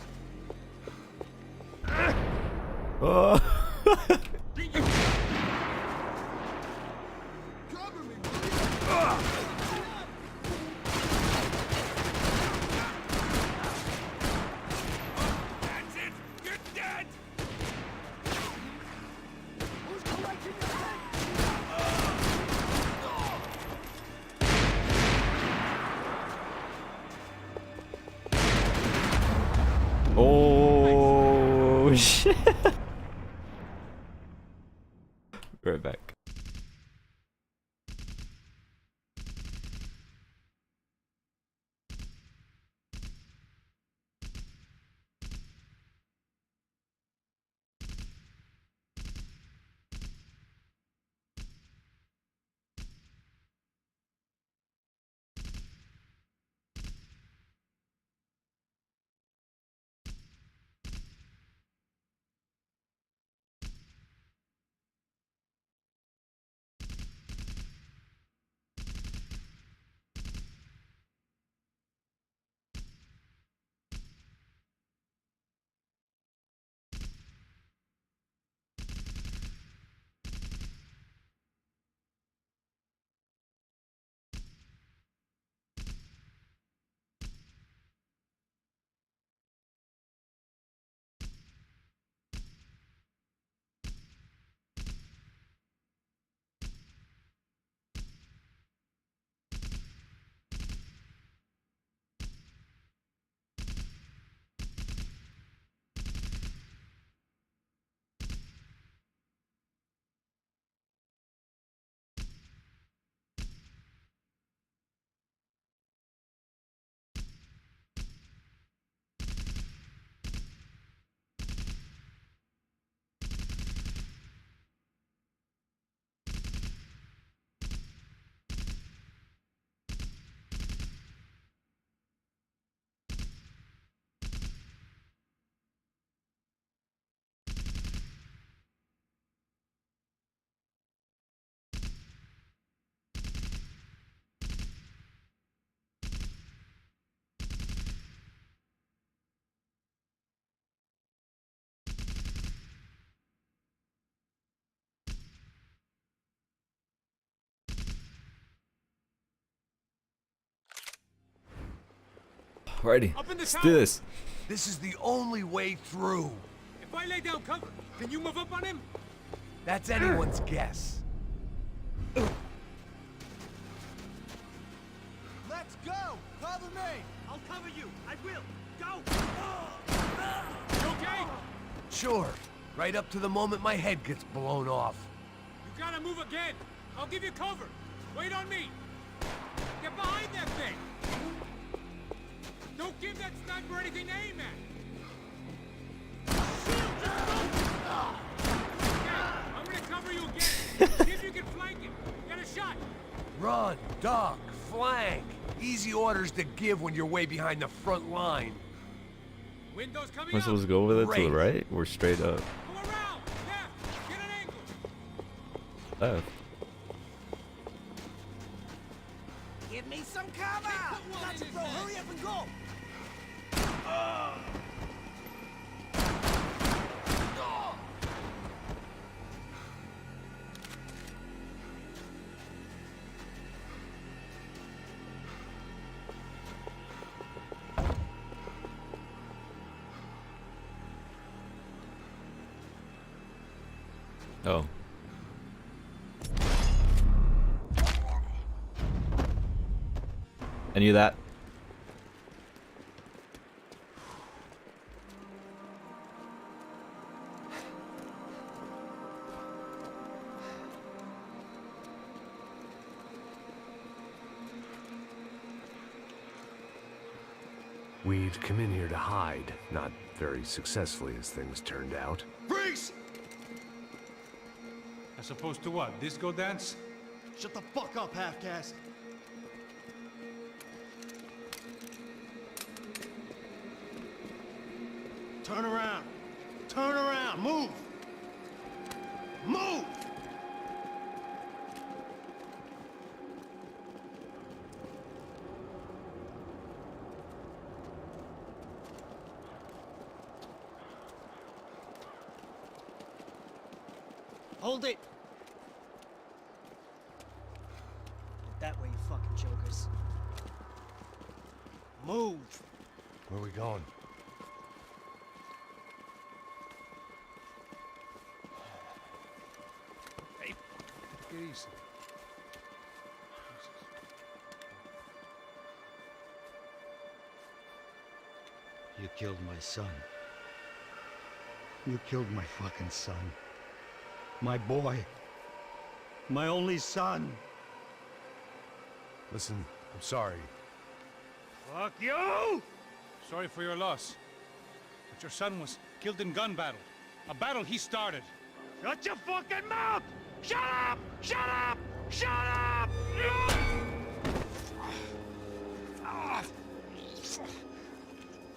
Oh. Cover me, That's it! You're dead! Who's collecting the tank? Oh shit. Right back. Alrighty, Up in the let's tower. do this. This is the only way through. If I lay down cover, can you move up on him? That's anyone's guess. Let's go! Cover me! I'll cover you! I will! Go! You okay? Sure. Right up to the moment my head gets blown off. You gotta move again. I'll give you cover. Wait on me. Get behind that thing. Don't give that sniper anything to aim at. Okay, I'm gonna cover you again. See if you can flank it. Get a shot. Run, duck, flank. Easy orders to give when you're way behind the front line. Windows coming Am I up. supposed to go over there to the Great. right or straight up? Go around. Left. Get an angle. Left. Give me some cover! Gotcha, bro! Hurry up and go! Oh. I knew that. We'd come in here to hide, not very successfully as things turned out. Freeze! As opposed to what? Disco dance? Shut the fuck up, half-caste! Turn around! Turn around! Move! Move! Hold it! That way, you fucking jokers. Move! Where are we going? Get easy. You killed my son. You killed my fucking son. My boy. My only son. Listen, I'm sorry. Fuck you! Sorry for your loss. But your son was killed in gun battle. A battle he started. Shut your fucking mouth! Shut up! Shut up! Shut up!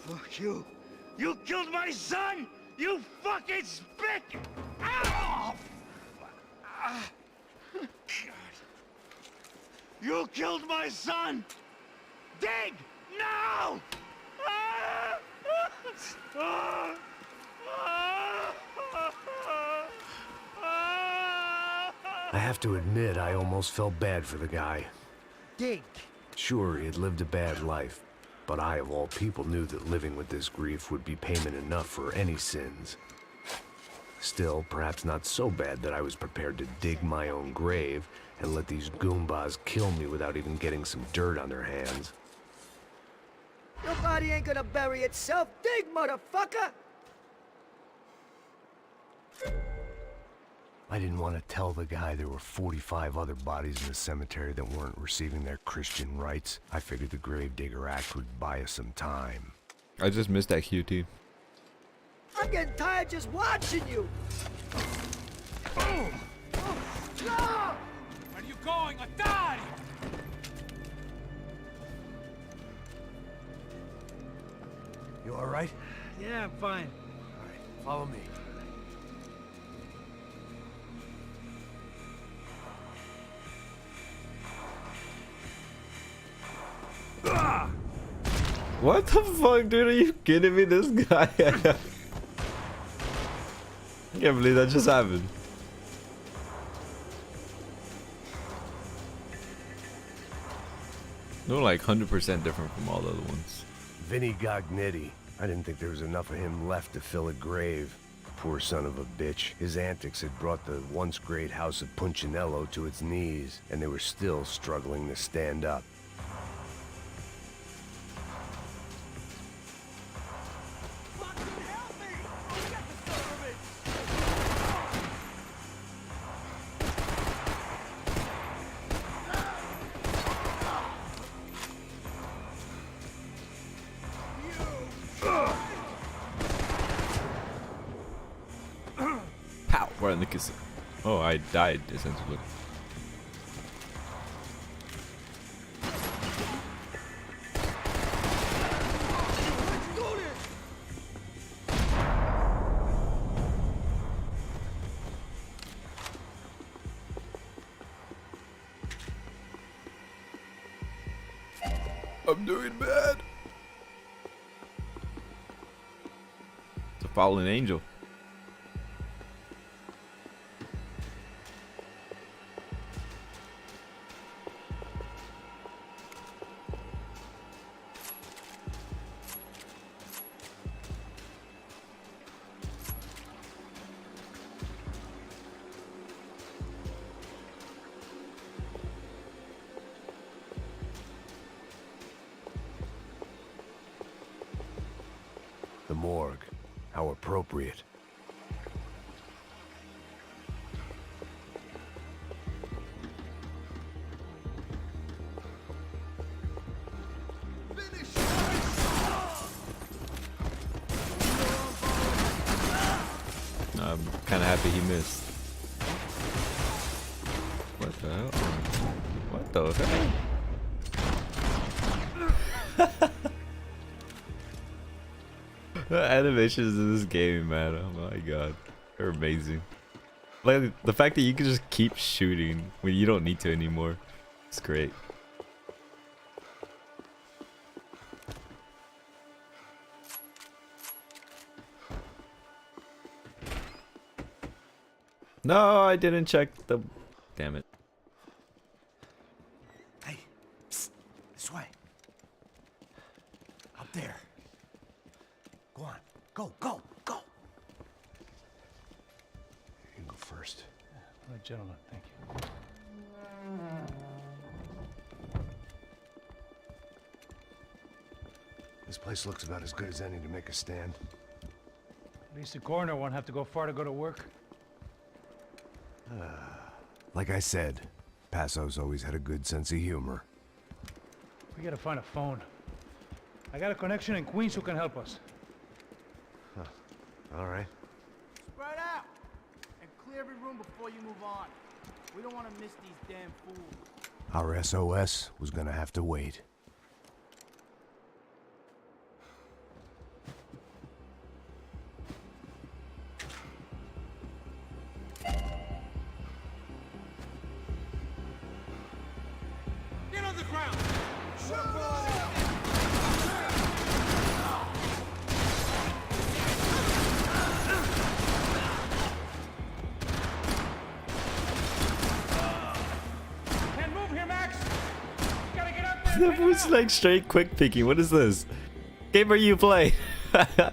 Fuck you! You killed my son! You fucking spick! Ow! You killed my son! Dig! No! I have to admit, I almost felt bad for the guy. Dig! Sure, he had lived a bad life, but I, of all people, knew that living with this grief would be payment enough for any sins. Still, perhaps not so bad that I was prepared to dig my own grave and let these Goombas kill me without even getting some dirt on their hands. Your body ain't gonna bury itself! Dig, motherfucker! I didn't want to tell the guy there were 45 other bodies in the cemetery that weren't receiving their Christian rites. I figured the Gravedigger Act would buy us some time. I just missed that QT. I'm getting tired just watching you! Where are you going? A die! You all right? Yeah, I'm fine. All right, follow me. What the fuck, dude? Are you kidding me? This guy. I can't believe that just happened. No, like 100% different from all the other ones. Vinny Gognitti. I didn't think there was enough of him left to fill a grave. Poor son of a bitch. His antics had brought the once great house of Punchinello to its knees, and they were still struggling to stand up. Pow! Right in the kiss. Oh, I died essentially. I'm doing bad. It's a fallen angel. The morgue. How appropriate. I'm kind of happy he missed. What the hell? What the hell? The animations in this game, man. Oh my god. They're amazing. Like, the fact that you can just keep shooting when you don't need to anymore. It's great. No, I didn't check the... Damn it. Hey, psst, this way. Up there. Go on. Go, go, go. You go first. All right, gentlemen, thank you. This place looks about as good as any to make a stand. At least the coroner won't have to go far to go to work. Like I said, Passo's always had a good sense of humor. We gotta find a phone. I got a connection in Queens who can help us. All right. Spread out and clear every room before you move on. We don't want to miss these damn fools. Our SOS was gonna have to wait. Get on the ground! Can't move here, Max! You gotta get up there! That was like straight quick picking. What is this? Game are you play? Can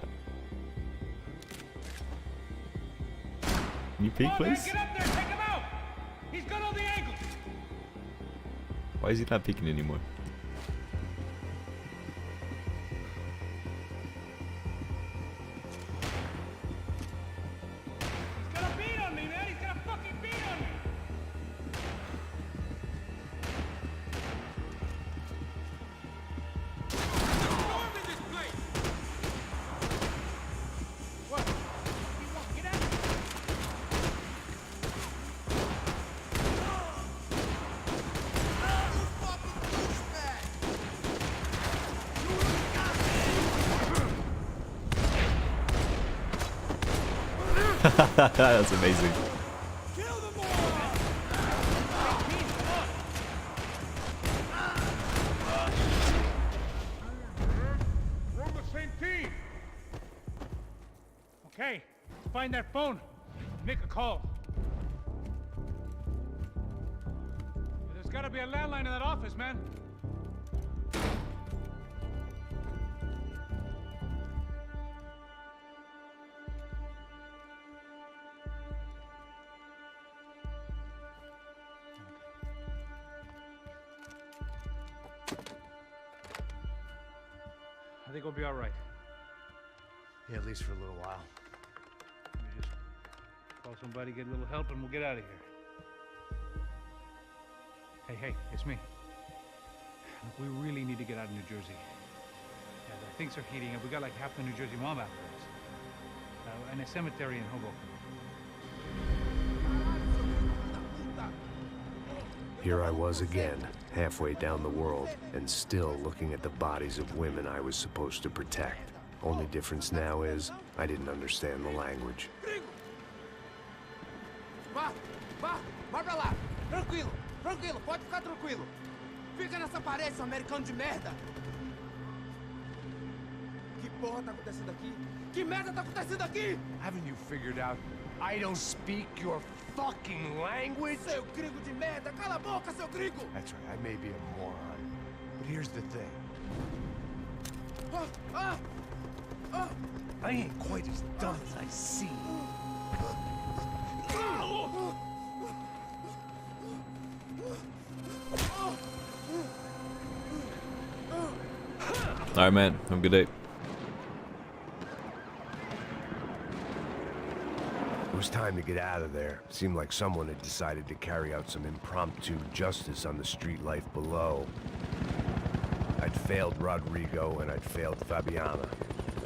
you peek, please? Get up there, take him out! He's got all the angles! Why is he not peeking anymore? He's got a beat on me, man! He's got a fucking beat on me! Storm in this place! What? What do you want? Get out! That's amazing. We're on the same team! Okay, let's find that phone. Make a call. There's gotta be a landline in that office, man. think we'll be all right. Yeah, at least for a little while. Let me just call somebody, get a little help, and we'll get out of here. Hey, it's me. Look, we really need to get out of New Jersey. Yeah, things are heating up. We got like half the New Jersey mob after us. And a cemetery in Hoboken. Here I was again, halfway down the world, and still looking at the bodies of women I was supposed to protect. Only difference now is, I didn't understand the language. Vai pra lá. Tranquilo, pode ficar tranquilo. Fica nessa parede, seu americano de merda. Que porra tá acontecendo aqui? Que merda tá acontecendo aqui? Haven't you figured out I don't speak your fucking language? Seu gringo de merda, cala a boca, seu gringo! That's right, I may be a moron, but here's the thing. I ain't quite as dumb as I seem. Alright, man. Have a good day. It was time to get out of there. Seemed like someone had decided to carry out some impromptu justice on the street life below. I'd failed Rodrigo and I'd failed Fabiana.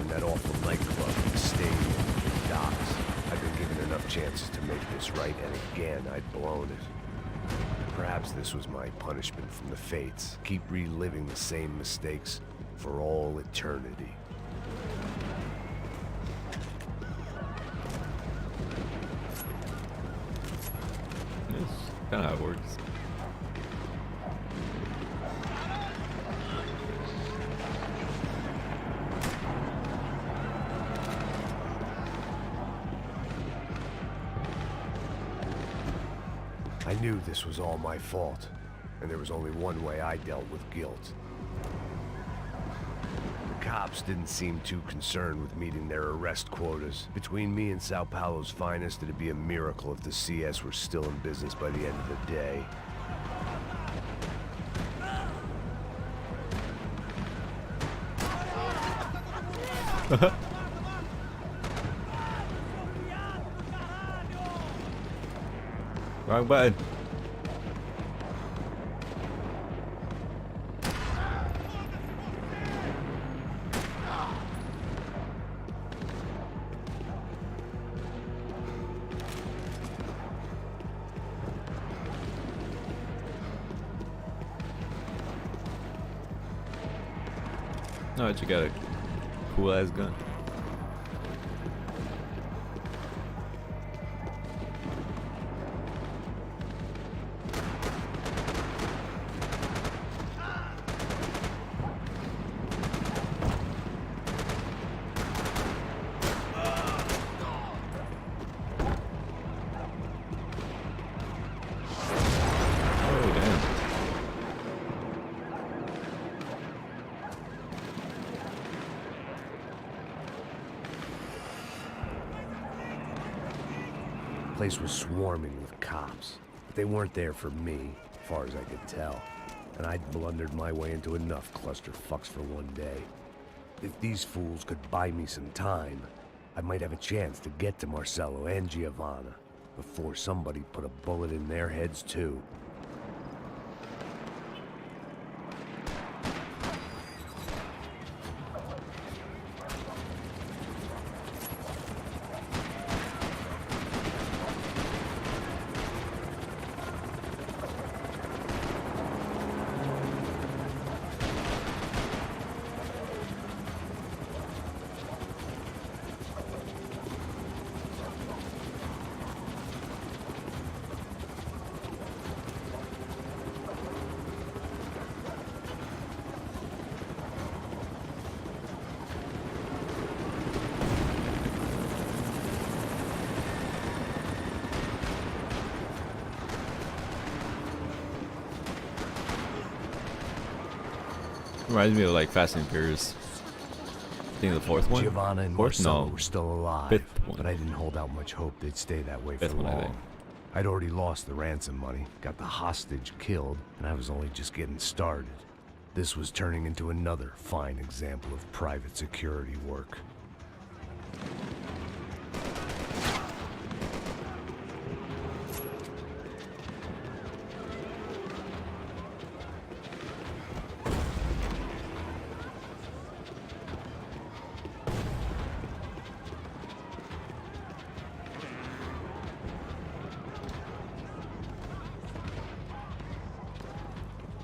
In that awful nightclub, the stadium, the docks. I'd been given enough chances to make this right, and again, I'd blown it. Perhaps this was my punishment from the fates. Keep reliving the same mistakes for all eternity. That's kind of how it works. I knew this was all my fault, and there was only one way I dealt with guilt. The cops didn't seem too concerned with meeting their arrest quotas. Between me and Sao Paulo's finest, it'd be a miracle if the CS were still in business by the end of the day. Wrong button. No, you got a cool ass gun. The place was swarming with cops, but they weren't there for me, as far as I could tell. And I'd blundered my way into enough clusterfucks for one day. If these fools could buy me some time, I might have a chance to get to Marcelo and Giovanna before somebody put a bullet in their heads too. Reminds me of like Fast and Furious. I think the fourth one. Giovanna and Fourth? Marcelo No. were still alive, Fifth one. but I didn't hold out much hope they'd stay that way Fifth for one, I long. think. I'd already lost the ransom money, got the hostage killed, and I was only just getting started. This was turning into another fine example of private security work.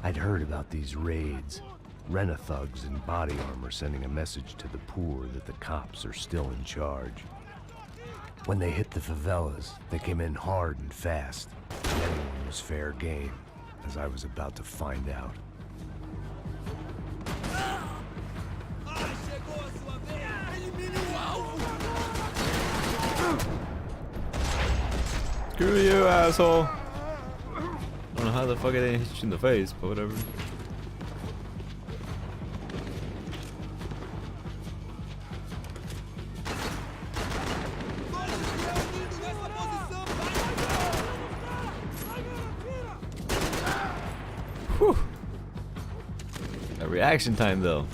I'd heard about these raids. Rent-a-thugs in body armor sending a message to the poor that the cops are still in charge. When they hit the favelas, they came in hard and fast. And anyone was fair game, as I was about to find out. Screw you, asshole. I don't know how the fuck I didn't hit you in the face, but whatever. Whew. That reaction time though.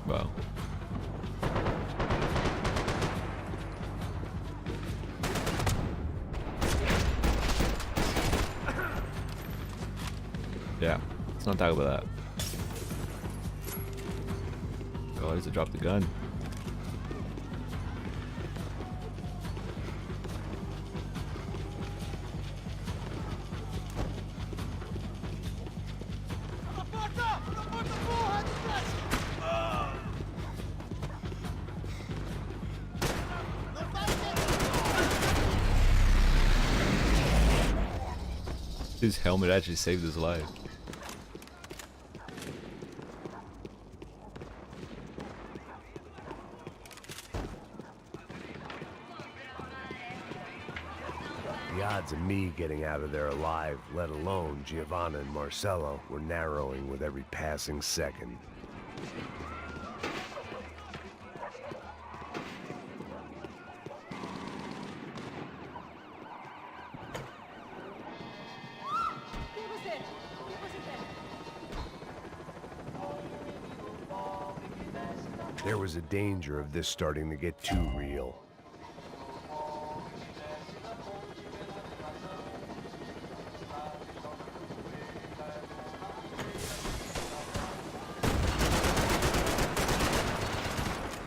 Wow. Yeah, let's not talk about that. Oh, I used to drop the gun. His helmet actually saved his life. The odds of me getting out of there alive, let alone Giovanna and Marcello, were narrowing with every passing second. There was a danger of this starting to get too real.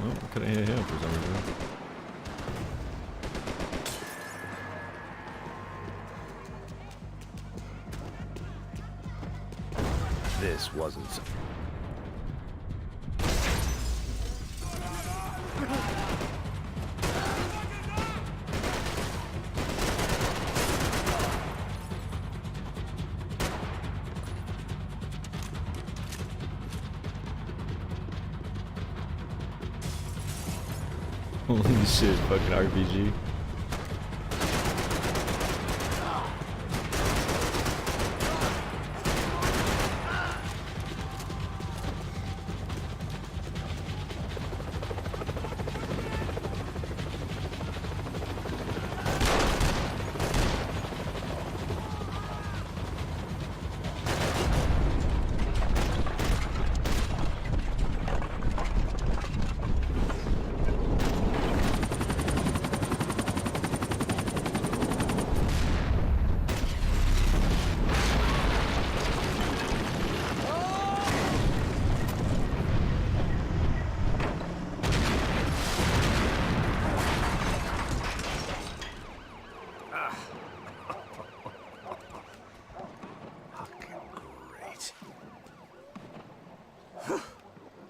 Oh, I couldn't hit him for some reason. This wasn't so. Holy shit, fucking RPG.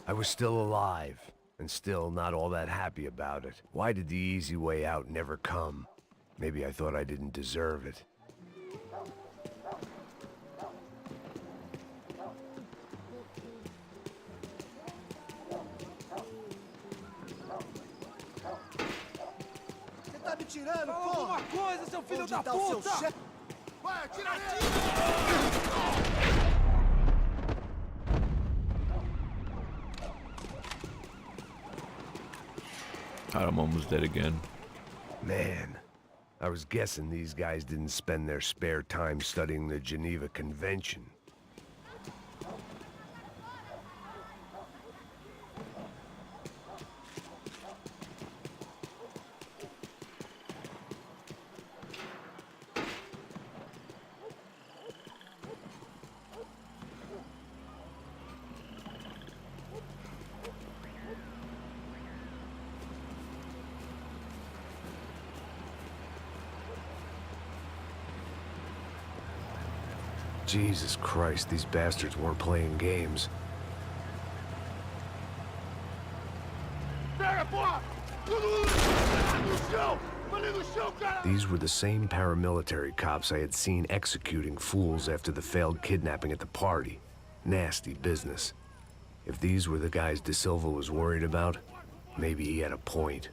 I was still alive, and still not all that happy about it. Why did the easy way out never come? Maybe I thought I didn't deserve it. Você tá me tirando, Fala porra? alguma coisa, seu filho Onde da tá o seu puta! chefe? Vai, atira nele! I'm almost dead again. Man, I was guessing these guys didn't spend their spare time studying the Geneva Convention. Jesus Christ, these bastards weren't playing games. These were the same paramilitary cops I had seen executing fools after the failed kidnapping at the party. Nasty business. If these were the guys De Silva was worried about, maybe he had a point.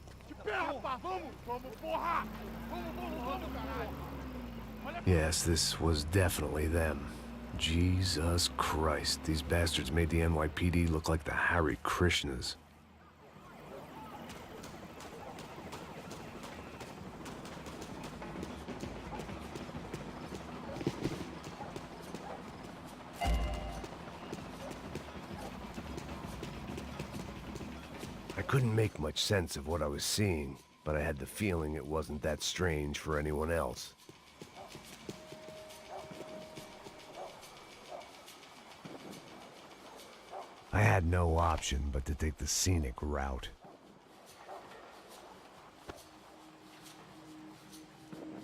Yes, this was definitely them. Jesus Christ, these bastards made the NYPD look like the Hare Krishnas. I couldn't make much sense of what I was seeing, but I had the feeling it wasn't that strange for anyone else. I had no option but to take the scenic route.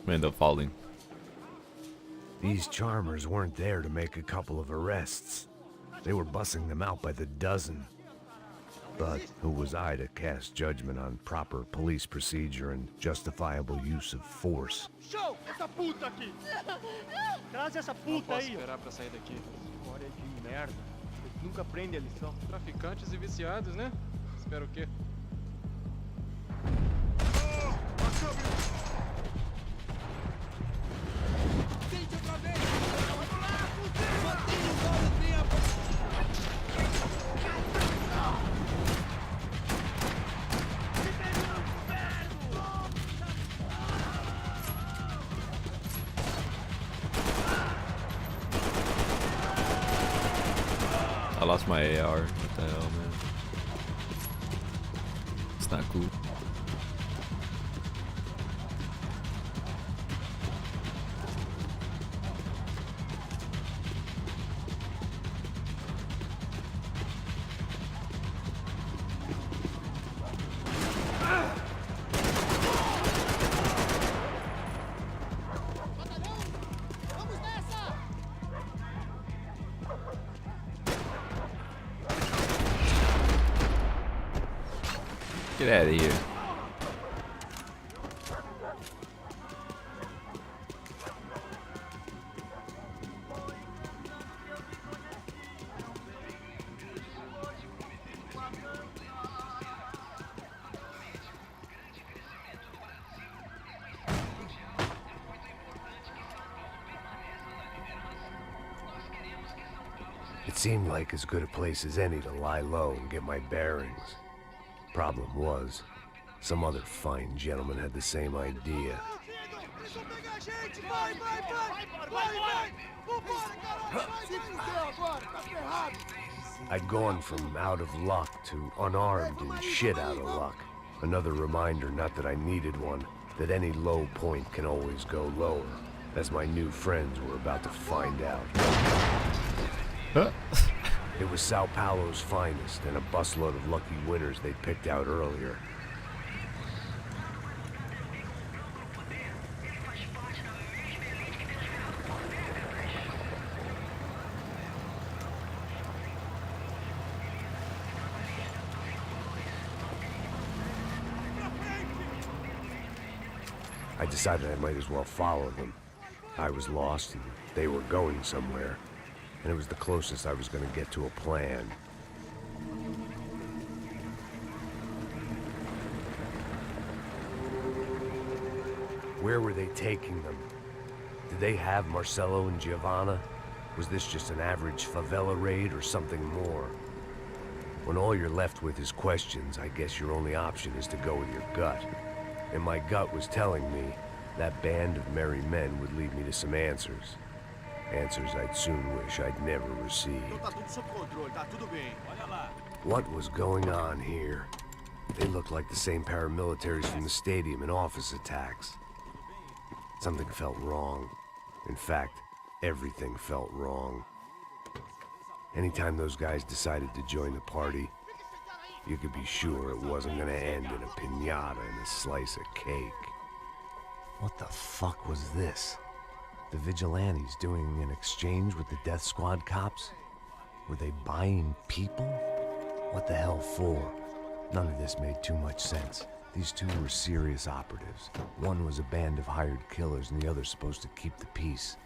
End up falling. These charmers weren't there to make a couple of arrests. They were bussing them out by the dozen. But who was I to cast judgment on proper police procedure and justifiable use of force? Show! Essa puta aqui! Traz essa puta aí! Esperar pra sair daqui. História de merda. Nunca aprende a lição. Traficantes e viciados, né? Espera o quê? Tente outra vez! Vamos lá, fuzil! Mantenha o sol do tempo! I lost my AR. What the hell, man? It's not cool. Get out of here. It seemed like as good a place as any to lie low and get my bearings. Problem was, some other fine gentleman had the same idea. I'd gone from out of luck to unarmed and shit out of luck. Another reminder, not that I needed one, that any low point can always go lower, as my new friends were about to find out. Huh? It was Sao Paulo's finest and a busload of lucky winners they'd picked out earlier. I decided I might as well follow them. I was lost and they were going somewhere. And it was the closest I was going to get to a plan. Where were they taking them? Did they have Marcelo and Giovanna? Was this just an average favela raid or something more? When all you're left with is questions, I guess your only option is to go with your gut. And my gut was telling me that band of merry men would lead me to some answers. Answers I'd soon wish I'd never received. What was going on here? They looked like the same paramilitaries from the stadium and office attacks. Something felt wrong. In fact, everything felt wrong. Anytime those guys decided to join the party, you could be sure it wasn't gonna end in a piñata and a slice of cake. What the fuck was this? The vigilantes doing an exchange with the death squad cops? Were they buying people? What the hell for? None of this made too much sense. These two were serious operatives. One was a band of hired killers and the other supposed to keep the peace.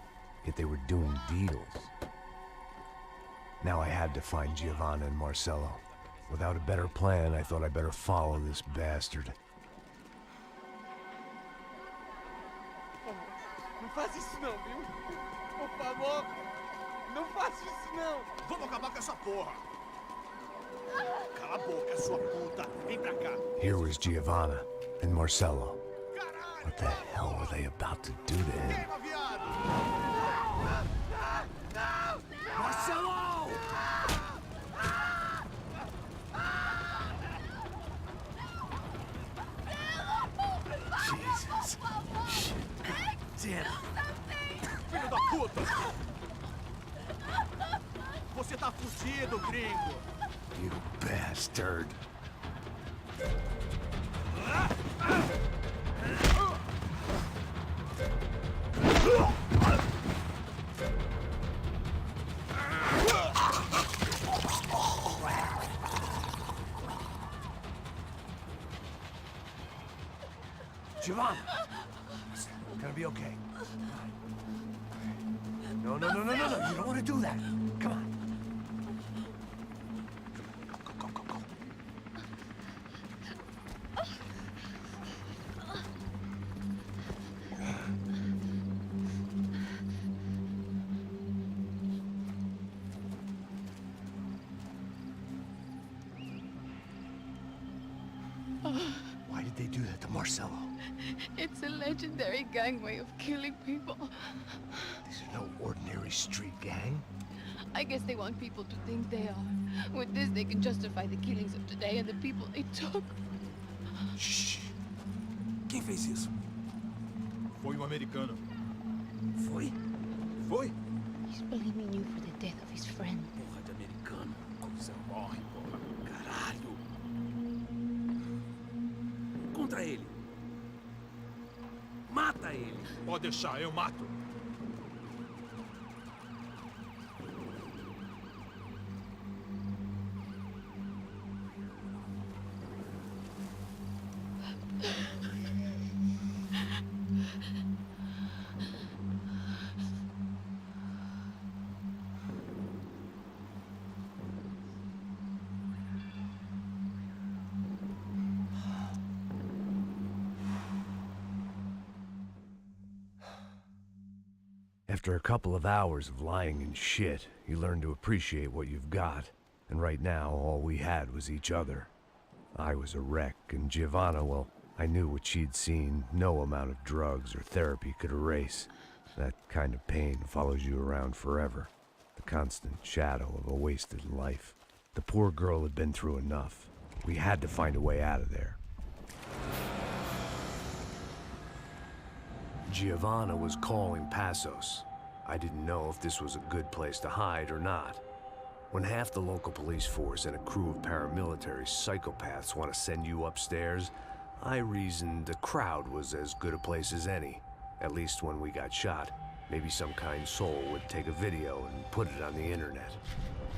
Yet they were doing deals. Now I had to find Giovanna and Marcello. Without a better plan, I thought I better follow this bastard. Não faz isso não, viu? Por favor, não faça isso não. Vamos acabar com essa porra. Cala a boca, sua puta. Vem pra cá. Here was Giovanna and Marcello. What the hell were they about to do to him? Marcelo! Jesus. Shit. Damn. Filho da puta! Você tá fugido, gringo! You bastard. Giovanna! Gonna be okay. No. You don't want to do that. Come on. Go. Why did they do that to Marcello? It's a legendary gang way of killing people. These are no ordinary street gang. I guess they want people to think they are. With this, they can justify the killings of today and the people they took. Shh. Quem fez isso? Foi americano. Foi? He's blaming you for the death of his friend. Porra de americano. Como você morre, porra. Caralho. Contra ele. Mata ele. Pode deixar, eu mato. After a couple of hours of lying in shit, you learn to appreciate what you've got. And right now, all we had was each other. I was a wreck, and Giovanna, well, I knew what she'd seen no amount of drugs or therapy could erase. That kind of pain follows you around forever. The constant shadow of a wasted life. The poor girl had been through enough. We had to find a way out of there. Giovanna was calling Passos. I didn't know if this was a good place to hide or not. When half the local police force and a crew of paramilitary psychopaths want to send you upstairs, I reasoned the crowd was as good a place as any. At least when we got shot. Maybe some kind soul would take a video and put it on the internet.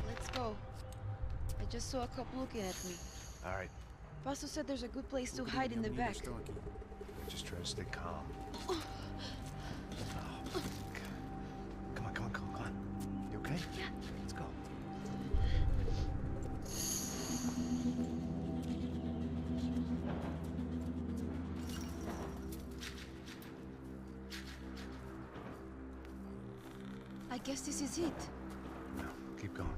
Let's go. I just saw a cop looking at me. All right, Paso said there's a good place to hide in the back. just try to stay calm. Come on. You okay? Yeah. Let's go. I guess this is it. No, keep going.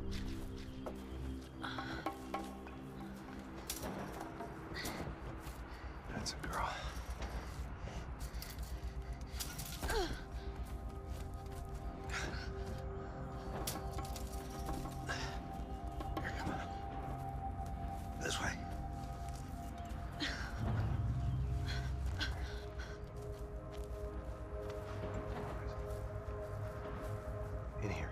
girl. Here, come on. This way. In here.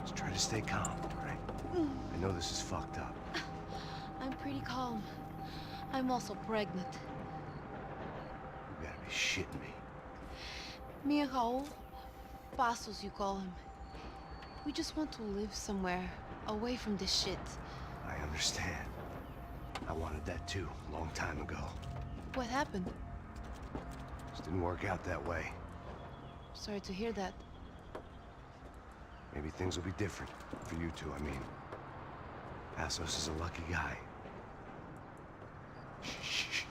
Just try to stay calm, all right? I know this is fucked up. I'm pretty calm. I'm also pregnant. You gotta be shitting me. Me and Raul, Passos you call him. We just want to live somewhere, away from this shit. I understand. I wanted that too, a long time ago. What happened? Just didn't work out that way. Sorry to hear that. Maybe things will be different for you two, I mean. Passos is a lucky guy. Shh.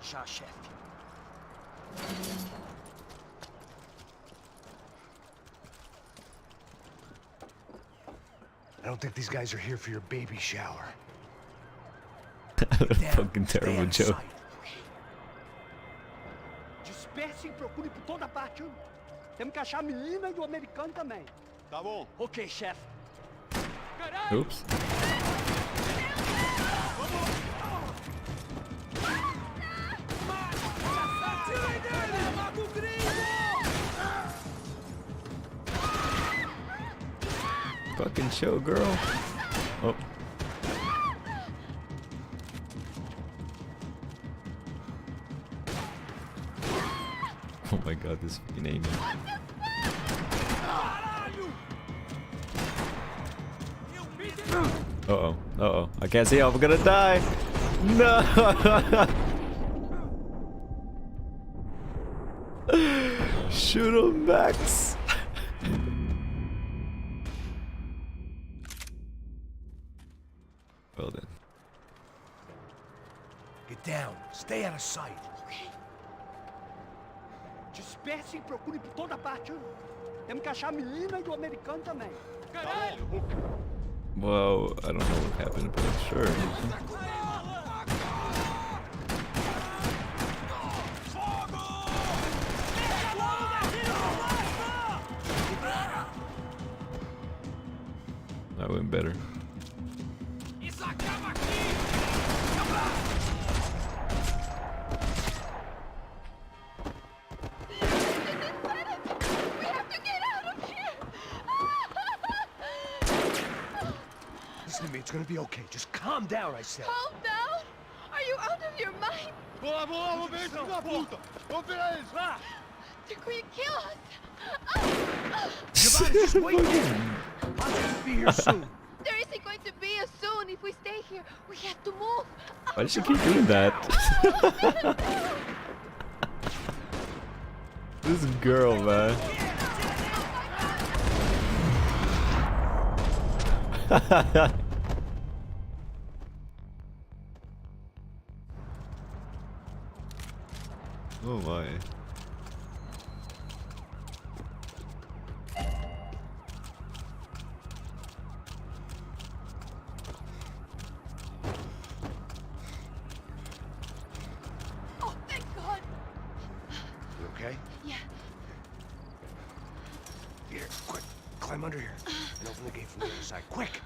Já, chefe. I don't think these guys are here for your baby shower. Fucking terrible joke. Disperse e procure por toda parte. Temos que achar a menina e o americano também. Tá bom. Ok, chefe. Oops. Fucking show, girl. Oh. Oh my god, this fucking aiming. Uh-oh. Uh-oh. I can't see how I'm gonna die. No. Shoot him, Max. Well then. Get down. Stay out of sight. Disperse e procure por toda parte. Temos que achar a menina e o americano também. Well, I don't know what happened, but sure. That went better. Listen to me, it's gonna be okay. Just calm down, I said. Calm down? Are you out of your mind? Boa, vamos ver esse filho da puta. Vamos virar eles, vá. They're going to kill us. Giovanni, just wait here. I'll just be here soon. There isn't going to be a soon if we stay here. We have to move. Why does she keep doing that? This girl, man. Oh my. Oh, thank God. You okay? Yeah. Here, quick. Climb under here. And open the gate from the other side. Quick!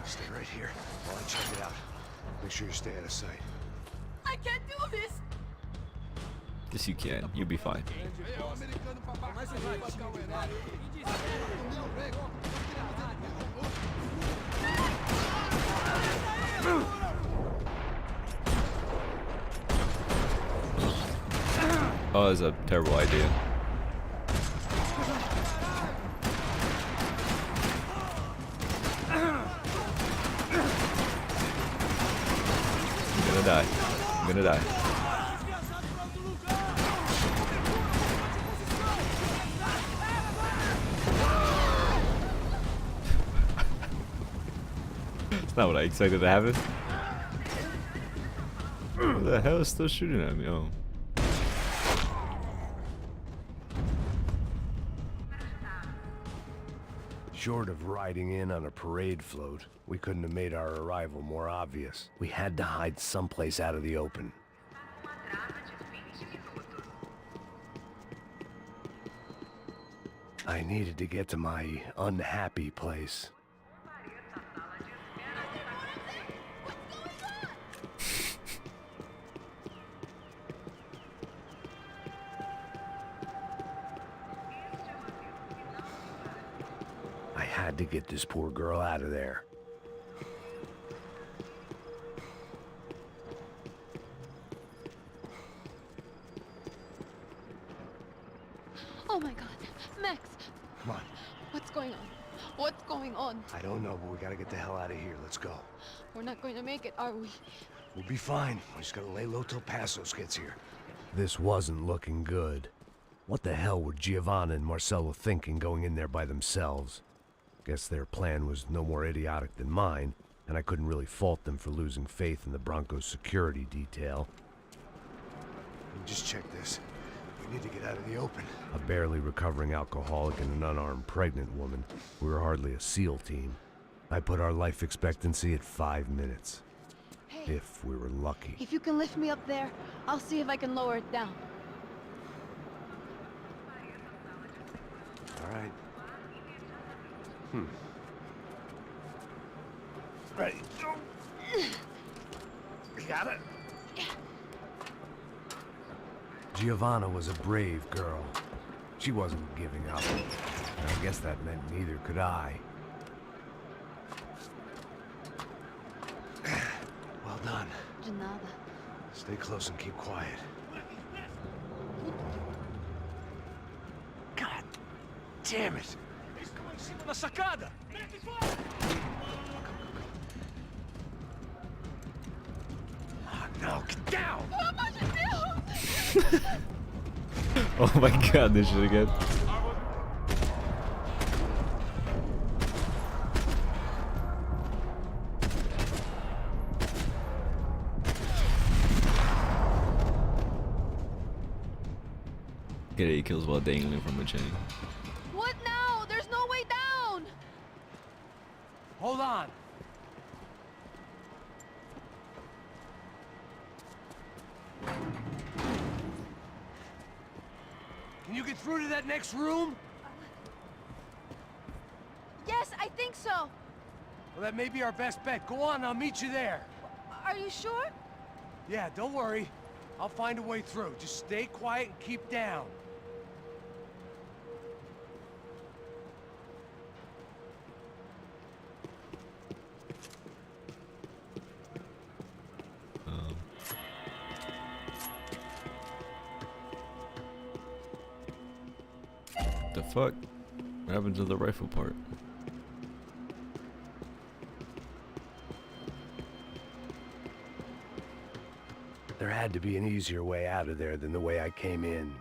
Stay right here while I check it out. Make sure you stay out of sight. I can't do this. Yes, you can. You'll be fine. Oh, that's a terrible idea. I'm gonna die. I'm gonna die. That's not what I expected to happen. Who the hell is still shooting at me? Oh. Short of riding in on a parade float, we couldn't have made our arrival more obvious. We had to hide someplace out of the open. I needed to get to my unhappy place. I had to get this poor girl out of there. Oh my God, Max, Come on. what's going on? What's going on? I don't know, but we gotta get the hell out of here. Let's go. We're not going to make it, are we? We'll be fine. We just gotta lay low till Passos gets here. This wasn't looking good. What the hell were Giovanna and Marcelo thinking going in there by themselves? Guess their plan was no more idiotic than mine, and I couldn't really fault them for losing faith in the Broncos security detail. Just check this. We need to get out of the open. A barely recovering alcoholic and an unarmed pregnant woman. We were hardly a SEAL team. I put our life expectancy at 5 minutes. Hey, If we were lucky. if you can lift me up there, I'll see if I can lower it down. All right. Ready. Go. You got it? Giovanna was a brave girl. She wasn't giving up. And I guess that meant neither could I. Well done. De nada. Stay close and keep quiet. God damn it! Na sacada! No, get down! Oh my god, this shit again. Get 8 kills while dangling from a chain. What now? There's no way down! Hold on! Can you get through to that next room? Yes, I think so. Well, that may be our best bet. Go on, I'll meet you there. Are you sure? Yeah, don't worry. I'll find a way through. Just stay quiet and keep down. The fuck? What happened to the rifle part? There had to be an easier way out of there than the way I came in.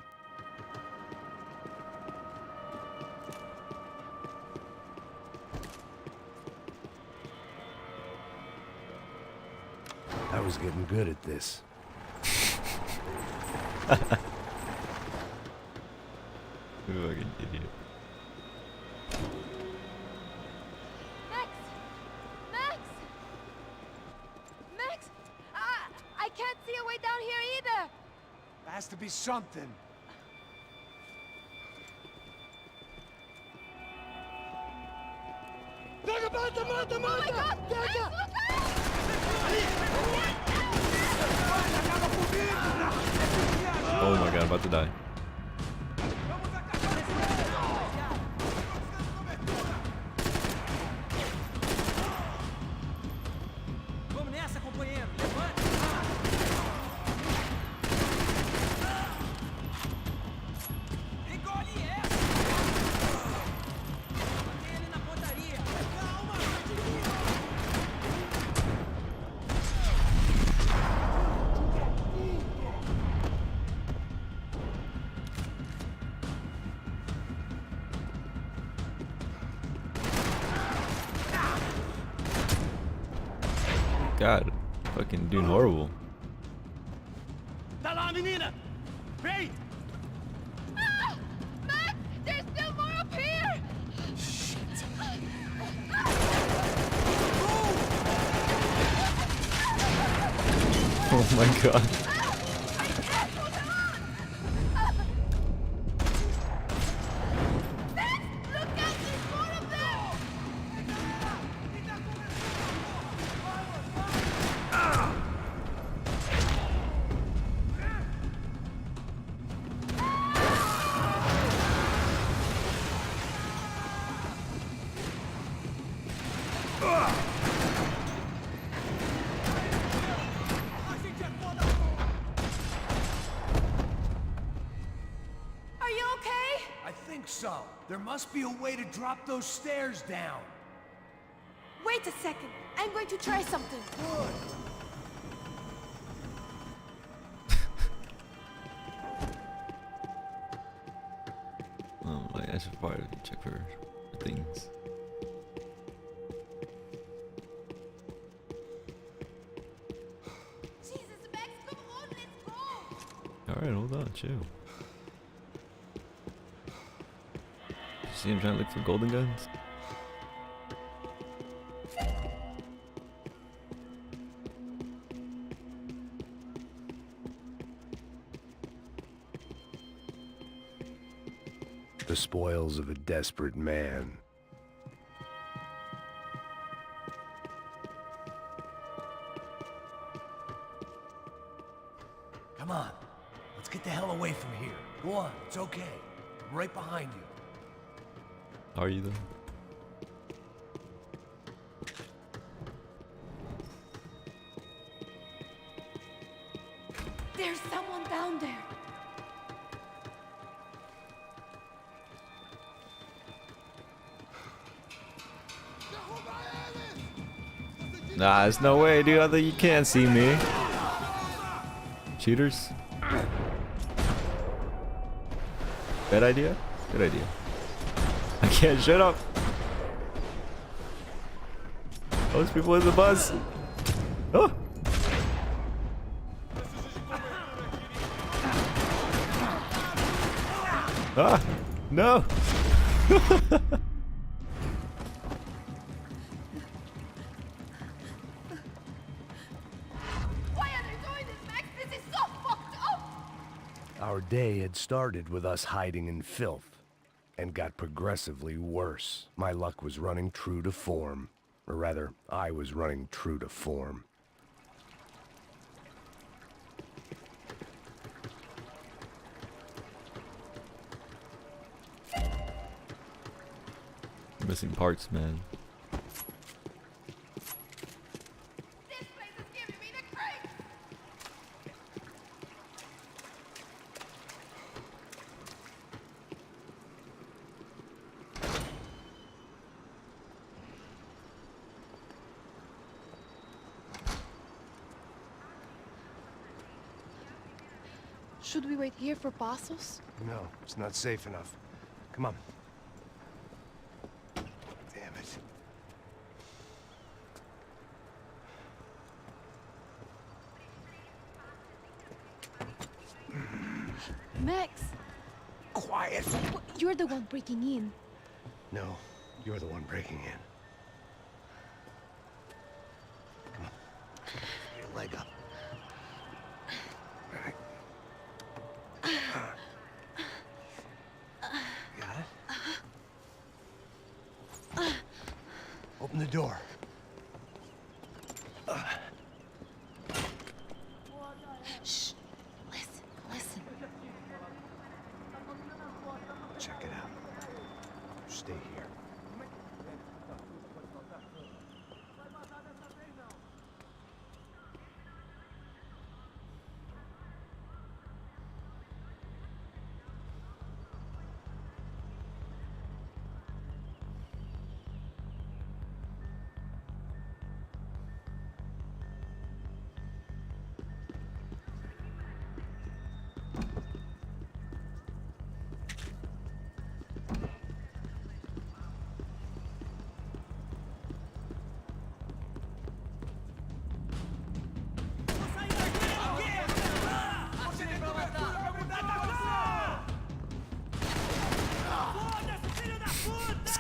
I was getting good at this. You fucking idiot. Max! Max! Max! I can't see a way down here either! There has to be something. Oh my God! Max, look out! Oh my god, I'm about to die. Vamos nessa, companheiro. Levante. Engole essa. Botei ele na pontaria. Calma. God, fucking doing horrible. Tá lá, menina! Vem! Ah! Max, there's still more up here! Oh my god. Are you okay? I think so. There must be a way to drop those stairs down. Wait a second. I'm going to try something. Good. Oh, like I should probably check for things. Jesus, Max, come on, let's go! Alright, hold on, chill. You see him trying to look for golden guns? The spoils of a desperate man. Come on. Let's get the hell away from here. Go on, it's okay. I'm right behind you. Are you though? There's someone down there. Nah, there's no way, dude. I think you can't see me. Cheaters. Bad idea? Good idea. I can't shut up. Those people in the bus. Oh. Ah, no. Why are they doing this, Max? This is so fucked up! Our day had started with us hiding in filth, and got progressively worse. My luck was running true to form. Or rather, I was running true to form. Missing parts, man. This place is giving me the creeps! Should we wait here for Passos? No, it's not safe enough. Come on. Damn it. Max, Quiet! you're the one breaking in. No, you're the one breaking in. Come on. Get your leg up. All right. Got it? Open the door. Shh. Listen, listen. Check it out. Stay here.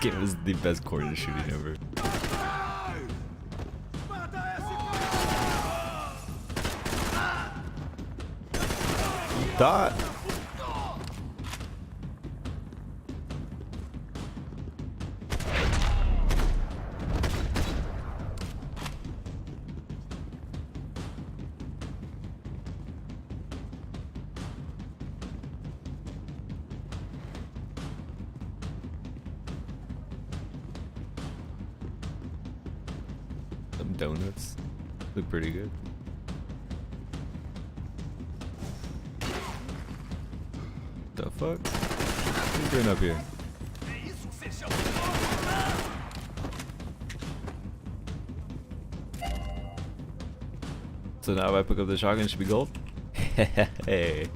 game is the best corner shooting ever. Dot. Some donuts look pretty good. The fuck? What are you doing up here? So now if I pick up the shotgun, it should be gold? Hey.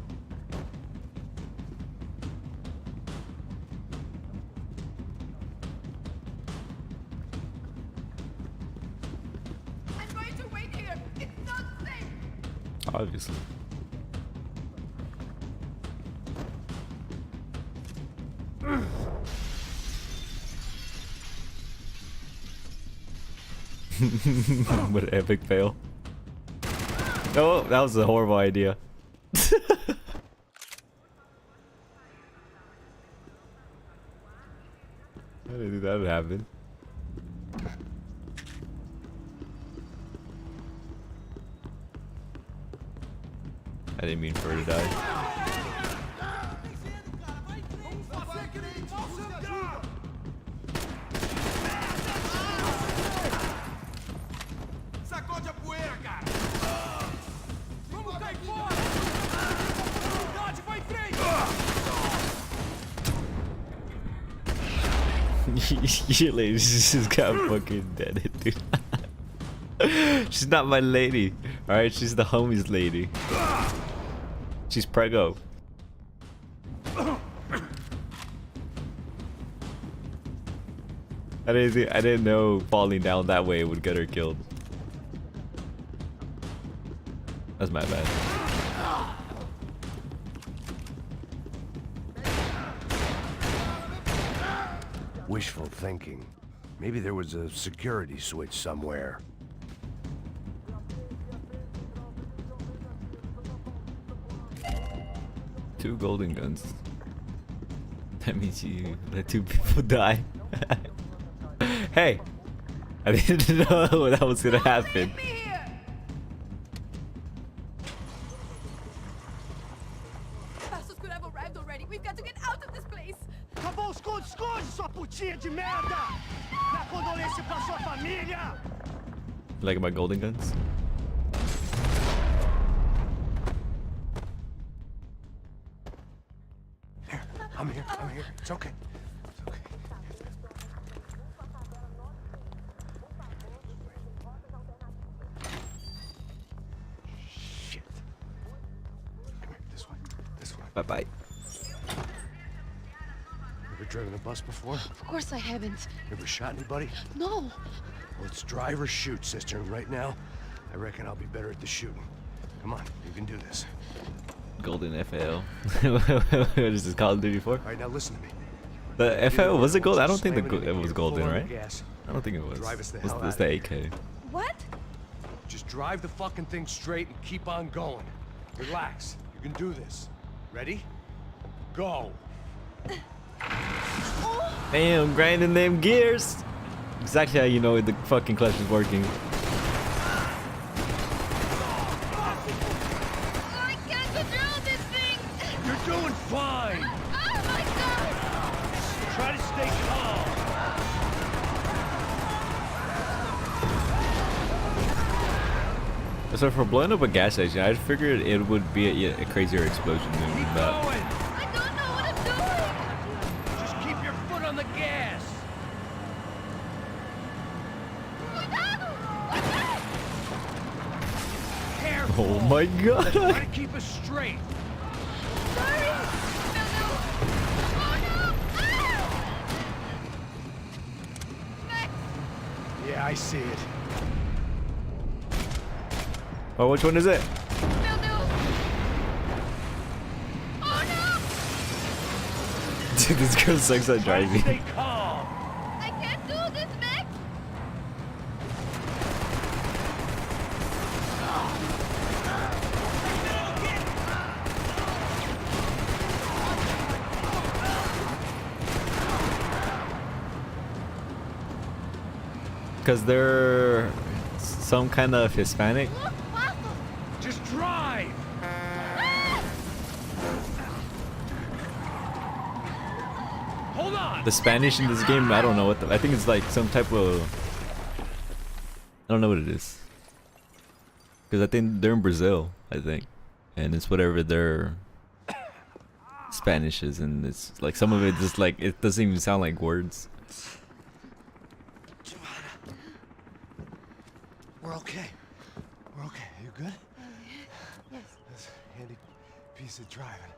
I'm going to wait here. It's not safe. Obviously. What an epic fail. No, that was a horrible idea. I didn't think that would happen. I didn't mean for her to die. Sacode a poeira, cara! Vamos cair fora! Unidade vai em frente! Your lady just got fucking dead, dude. She's not my lady. Alright, she's the homie's lady. She's prego. I didn't know falling down that way would get her killed. That's my bad. Wishful thinking. Maybe there was a security switch somewhere. Two golden guns. That means you let two people die. Hey! I didn't know that was gonna happen. Passos could have arrived already. We've got to get out of this place. Acabou, esconde, esconde, sua putinha de merda! Minha condolência pra sua família! Like my golden guns? Here, I'm here. It's okay. It's okay. Shit. Come here, this way. This way. Bye-bye. Ever driven a bus before? Of course I haven't. Ever shot anybody? No. Well, it's drive or shoot, sister. And right now, I reckon I'll be better at the shooting. Come on, you can do this. Golden FAL. What is this, Call of Duty 4? All right, now listen to me. The FAL, was it gold? I don't think Slam into it was gear, golden, full on the right? gas. I don't think it was. Drive us the It's, hell it's outta the here. AK. What? Just drive the fucking thing straight and keep on going. Relax. You can do this. Ready? Go. Damn, grinding them gears. Exactly how you know the fucking clutch is working. I can't control this thing. You're doing fine! Oh my god. Try to stay calm! So for blowing up a gas station, I figured it would be a crazier explosion than Keep that. going! I don't know what I'm doing. Just keep your foot on the gas! Careful! Oh my god! Try to keep us straight! Yeah, I see it. Oh, which one is it? Dude, this girl sucks at Try to driving. stay calm! because they're some kind of Hispanic. Just drive! Hold on! The Spanish in this game, I don't know what I think it's like some type of, I don't know what it is. Because I think they're in Brazil, I think. And it's whatever their Spanish is, and it's like some of it just like, it doesn't even sound like words. We're okay. We're okay. You good? Yes. That's a handy piece of driving.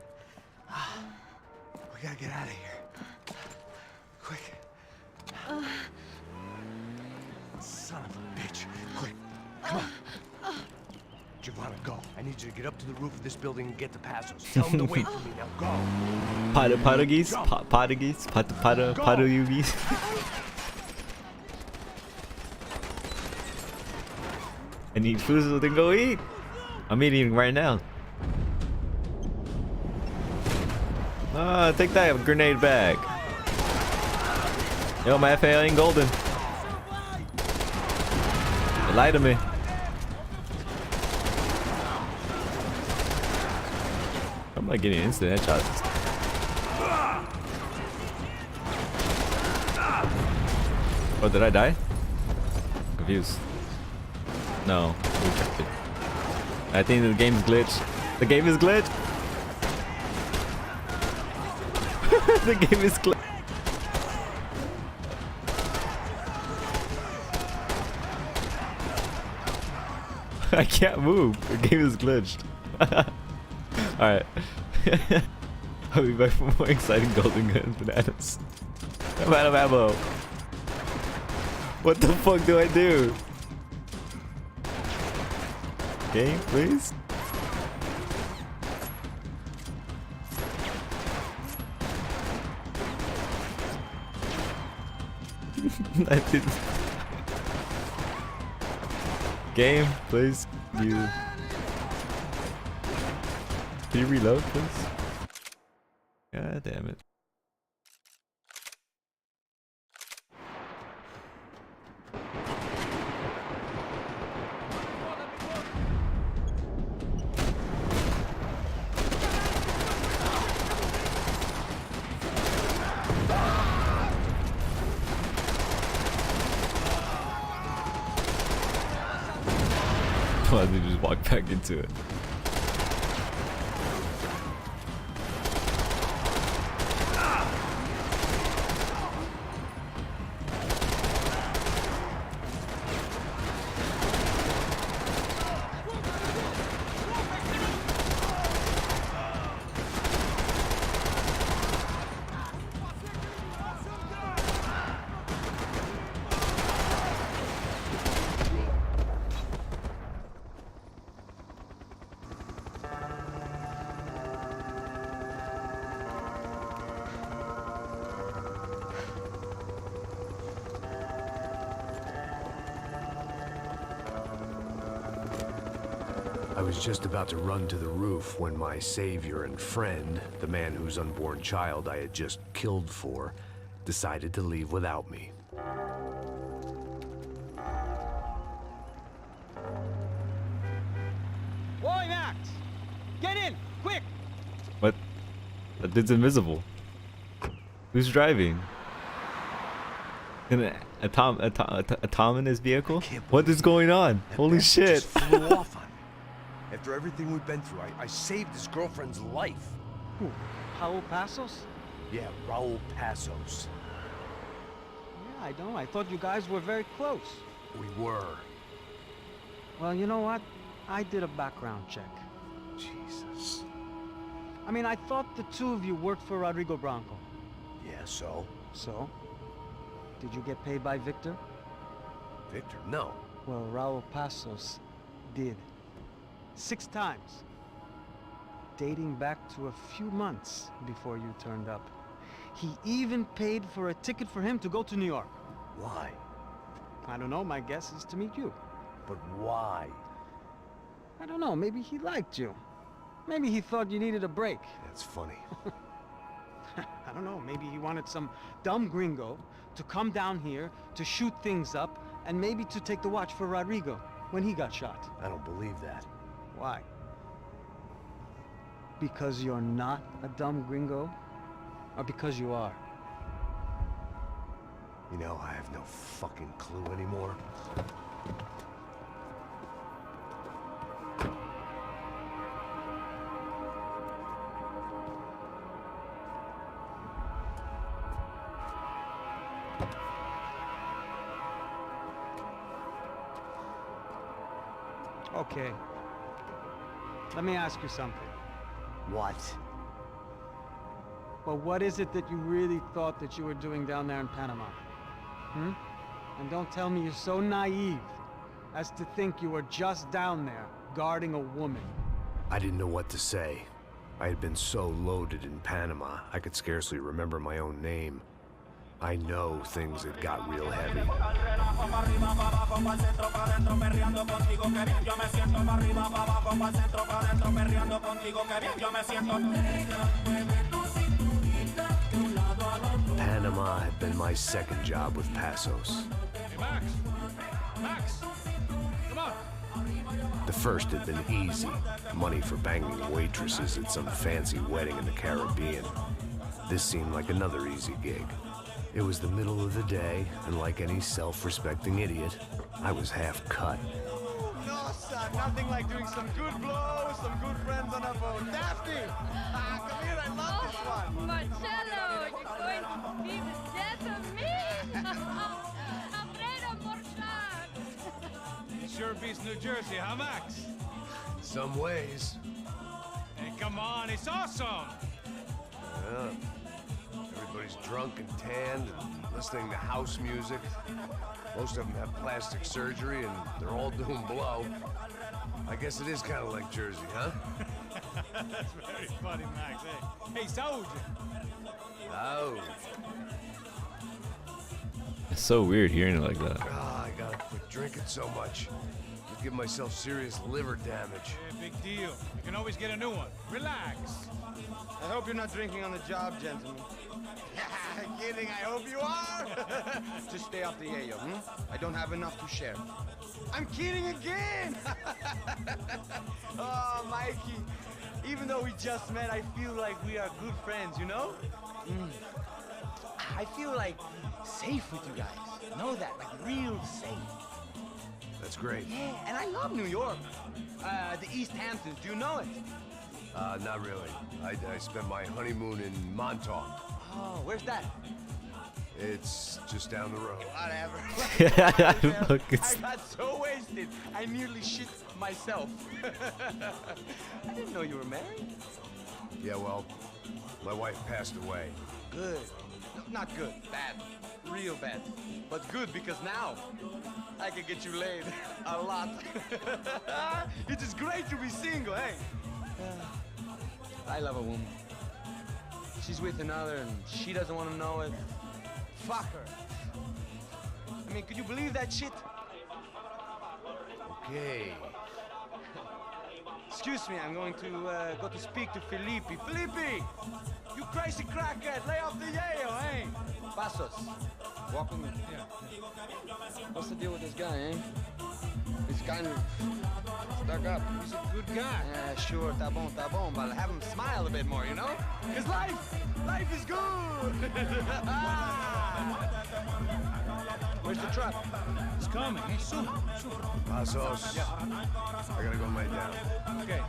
We gotta get out of here. Quick. Son of a bitch. Quick. Come on. Giovanna, go. I need you to get up to the roof of this building and get to Passos. Tell them to wait for me. Now go. Portuguese? Jump. Portuguese? Portuguese? I need food so they can go eat. I'm eating right now. Ah, take that grenade back. Yo, my FAL ain't golden. They lied to me. I'm not getting instant headshots. Oh, did I die? Confused. No, we checked it. I think the game's glitched. The game is glitched. The game is glitched. I can't move. The game is glitched. Alright. I'll be back for more exciting golden gun bananas. I'm out of ammo. What the fuck do I do? Game, please? I didn't. Game, please. Can you reload, please? God damn it. Why did you just walk back into it? I was just about to run to the roof when my savior and friend, the man whose unborn child I had just killed for, decided to leave without me. Boy, Max! Get in! Quick! What? That dude's invisible. Who's driving? An atom in his vehicle? What is going on? Holy shit! Just flew off on me. After everything we've been through, I saved his girlfriend's life. Who? Raul Passos? Yeah, Raul Passos. Yeah, I know. I thought you guys were very close. We were. Well, you know what? I did a background check. Jesus. I mean, I thought the two of you worked for Rodrigo Branco. Yeah, so? So? Did you get paid by Victor? Victor, no. Well, Raul Passos did. 6 times. Dating back to a few months before you turned up. He even paid for a ticket for him to go to New York. Why? I don't know, my guess is to meet you. But why? I don't know, maybe he liked you. Maybe he thought you needed a break. That's funny. I don't know, maybe he wanted some dumb gringo to come down here to shoot things up And maybe to take the watch for Rodrigo when he got shot. I don't believe that. Why? Because you're not a dumb gringo? Or because you are? You know, I have no fucking clue anymore. Okay. Let me ask you something. What? Well, what is it that you really thought that you were doing down there in Panama? Hmm? And don't tell me you're so naive as to think you were just down there guarding a woman. I didn't know what to say. I had been so loaded in Panama, I could scarcely remember my own name. I know things had got real heavy. Panama had been my second job with Passos. Hey, Max! Max! Come on! The first had been easy. Money for banging waitresses at some fancy wedding in the Caribbean. This seemed like another easy gig. It was the middle of the day, and like any self-respecting idiot, I was half cut. No, son, nothing like doing some good blows, some good friends on a boat. Daphne! Come here, I love this one. Marcello, you're going to be the death of me? Alfredo Borchardt. Sure beats New Jersey, huh, Max? Some ways. Hey, come on, it's awesome! Yeah. Everybody's drunk and tanned and listening to house music. Most of them have plastic surgery and they're all doing blow. I guess it is kind of like Jersey, huh? That's very funny, Max. Hey, Saúde! Oh. It's so weird hearing it like that. I gotta quit drinking so much. Could give myself serious liver damage. Hey, big deal. You can always get a new one. Relax. I hope you're not drinking on the job, gentlemen. Kidding, I hope you are. Just stay off the yayo, I don't have enough to share. I'm kidding again. Oh, Mikey. Even though we just met, I feel like we are good friends, you know? I feel like safe with you guys. Know that, like real safe. That's great. Yeah, and I love New York. The East Hamptons, do you know it? Not really. I spent my honeymoon in Montauk. Oh, where's that? It's just down the road. Whatever. I got so wasted, I nearly shit myself. I didn't know you were married. Yeah, well, my wife passed away. Good. No, not good. Bad. Real bad. But good because now I can get you laid a lot. It is great to be single, hey? I love a woman. She's with another and she doesn't want to know it. Fuck her. I mean, could you believe that shit? Okay. Excuse me, I'm going to go to speak to Felipe. Felipe! You crazy crackhead! Lay off the yayo, hey? Passos, walk with me. Yeah. What's the deal with this guy, eh? He's kind of stuck up. He's a good guy. Yeah, sure, tá bom, but have him smile a bit more, you know? Cause life is good! Where's the truck? It's coming. Hey, soon. Passos. Yeah. I gotta go lay down. Okay.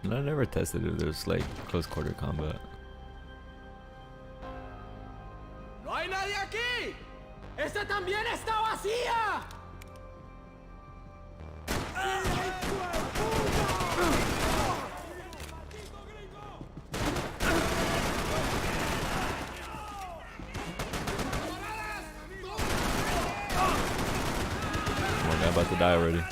And I never tested if there's like close quarter combat. ¡No hay nadie aquí! ¡Esta también está vacía! Oh my god, I'm about to die already.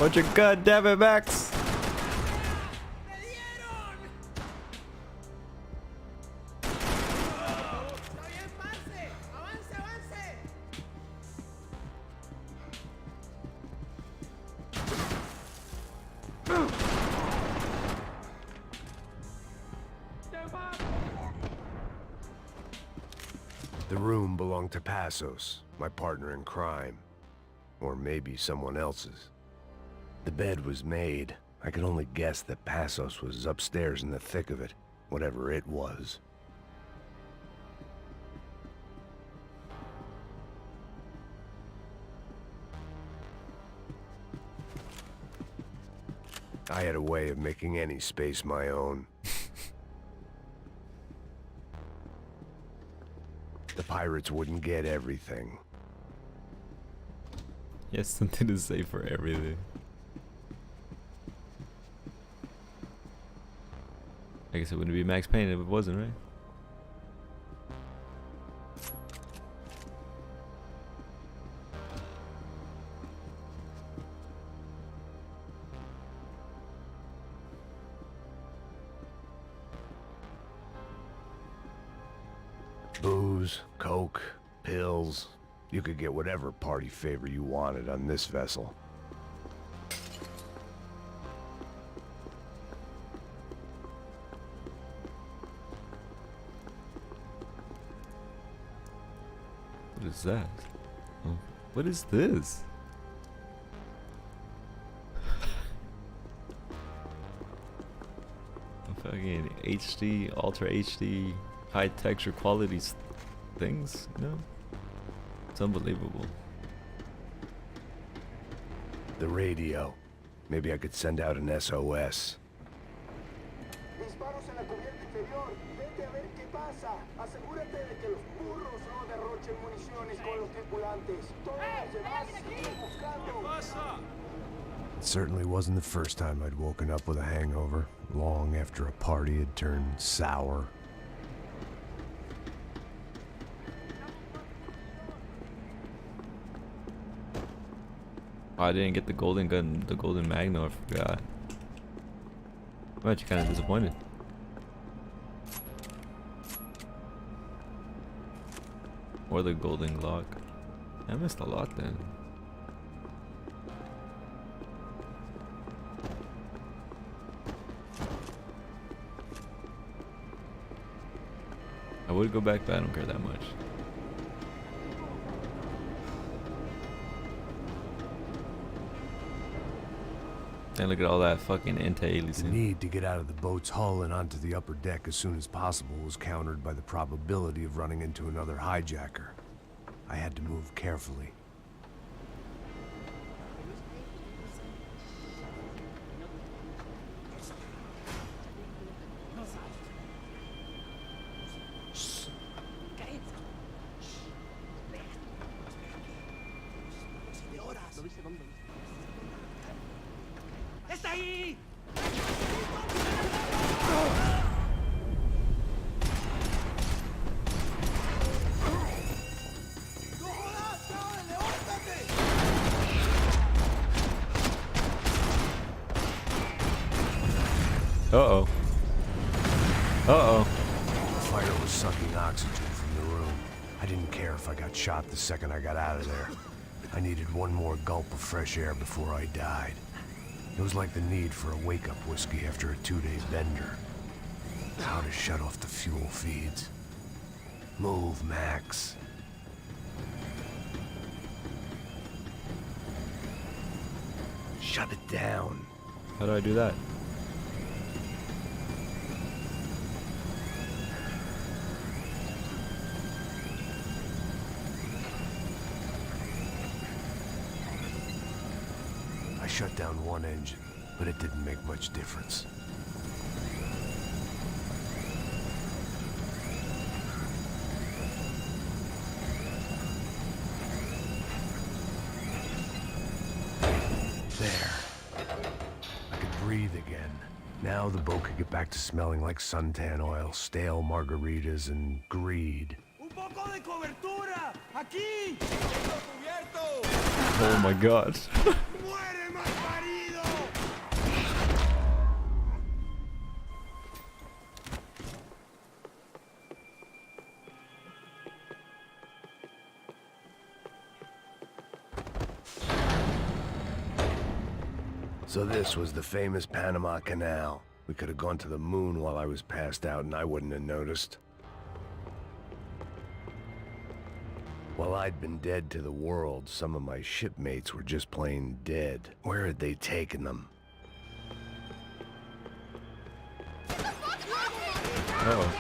Watch your god damn it, Max! The room belonged to Passos, my partner in crime. Or maybe someone else's. The bed was made. I could only guess that Passos was upstairs in the thick of it, whatever it was. I had a way of making any space my own. The pirates wouldn't get everything. Yes, something to say for everything. I guess it wouldn't be Max Payne if it wasn't, right? Booze, coke, pills. You could get whatever party favor you wanted on this vessel. What is that? Oh, what is this? A fucking HD, Ultra HD, high texture quality things, you know? It's unbelievable. The radio. Maybe I could send out an SOS. Disparos en la cubierta inferior. Vete a ver qué pasa. Asegúrate de que los burros no derrochen municiones con los tripulantes. Todos los demás siguen buscando. It certainly wasn't the first time I'd woken up with a hangover, long after a party had turned sour. Oh, I didn't get the golden gun, the golden Magno, I forgot. I'm actually kind of disappointed. Or the golden Glock. I missed a lot then. I would go back, but I don't care that much. And look at all that fucking intel. The need to get out of the boat's hull and onto the upper deck as soon as possible was countered by the probability of running into another hijacker. I had to move carefully. ¡Está ahí! Uh-oh. Uh-oh. The fire was sucking oxygen from the room. I didn't care if I got shot the second I got out of there. I needed one more gulp of fresh air before I died. It was like the need for a wake-up whiskey after a 2-day bender. How to shut off the fuel feeds. Move, Max. Shut it down. How do I do that? I shut down one engine, but it didn't make much difference. There. I could breathe again. Now the boat could get back to smelling like suntan oil, stale margaritas, and greed. Un poco de cobertura. Aquí. Oh my god. Muere mal parido. So this was the famous Panama Canal. We could have gone to the moon while I was passed out and I wouldn't have noticed. While I'd been dead to the world, some of my shipmates were just plain dead. Where had they taken them? Oh.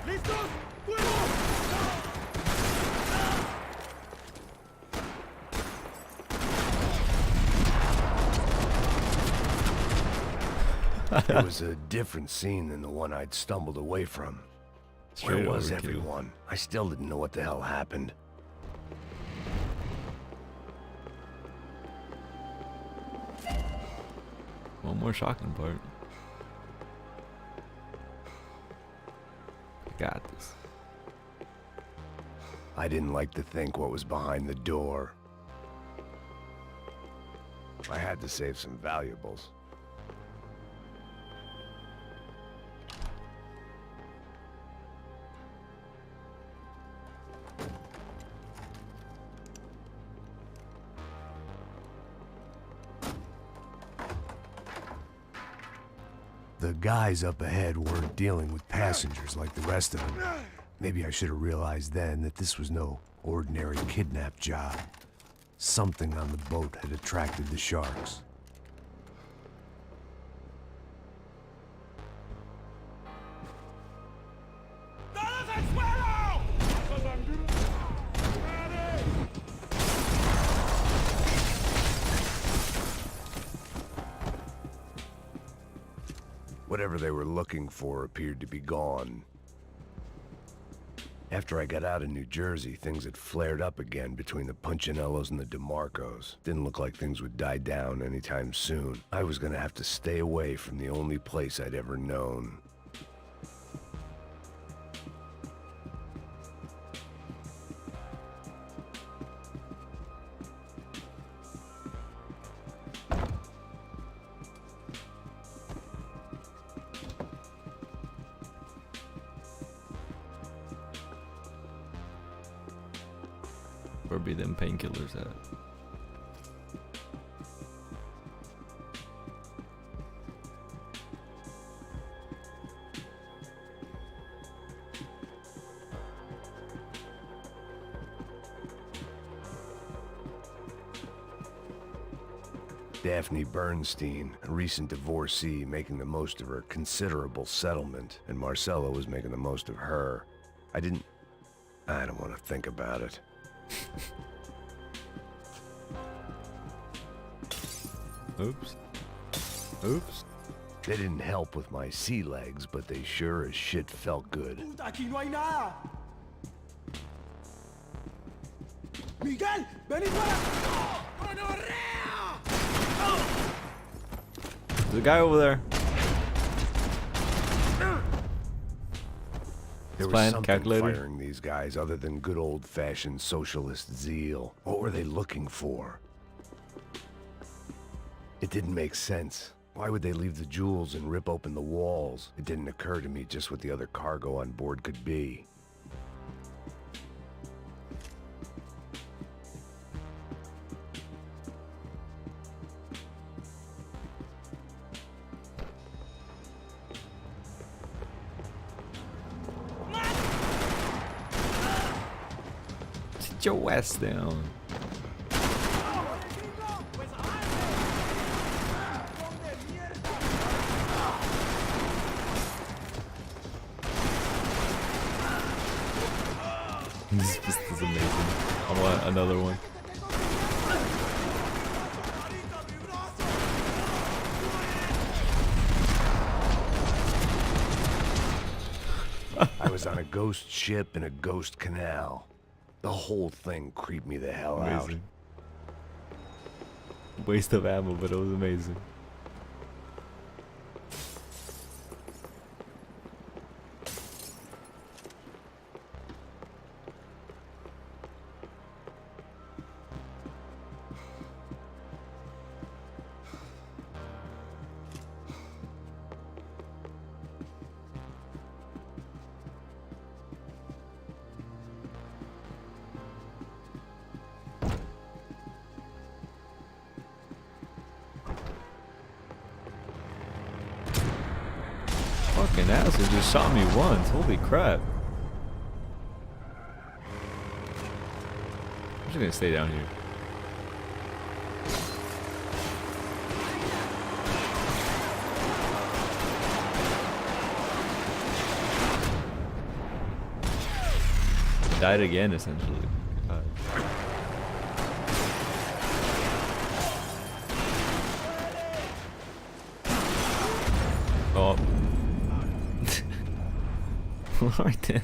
¿Listos? ¡Fuego! It was a different scene than the one I'd stumbled away from. Where Straight was overkill. everyone? I still didn't know what the hell happened. One more shocking part. I got this. I didn't like to think what was behind the door. I had to save some valuables. The guys up ahead weren't dealing with passengers like the rest of them. Maybe I should have realized then that this was no ordinary kidnap job. Something on the boat had attracted the sharks. ¡Todos al suelo! Whatever they were looking for appeared to be gone. After I got out of New Jersey, things had flared up again between the Punchinellos and the DeMarcos. Didn't look like things would die down anytime soon. I was gonna have to stay away from the only place I'd ever known. Where be them painkillers at? Daphne Bernstein, a recent divorcee, making the most of her considerable settlement, and Marcella was making the most of her. I don't want to think about it. Oops. Oops. They didn't help with my sea legs, but they sure as shit felt good. Puta, aquí no hay nada. Miguel, vení para. ¡Gonorrea! There's a guy over there. There was Plan, something calculator. firing these guys other than good old-fashioned socialist zeal. What were they looking for? It didn't make sense. Why would they leave the jewels and rip open the walls? It didn't occur to me just what the other cargo on board could be. Sit your ass down. This is amazing. I want another one. was on a ghost ship in a ghost canal. The whole thing creeped me the hell out. Amazing. Waste of ammo, but it was amazing. Fucking asshole just shot me once. Holy crap. I'm just gonna stay down here. Died again, essentially. God. Oh. Alright then.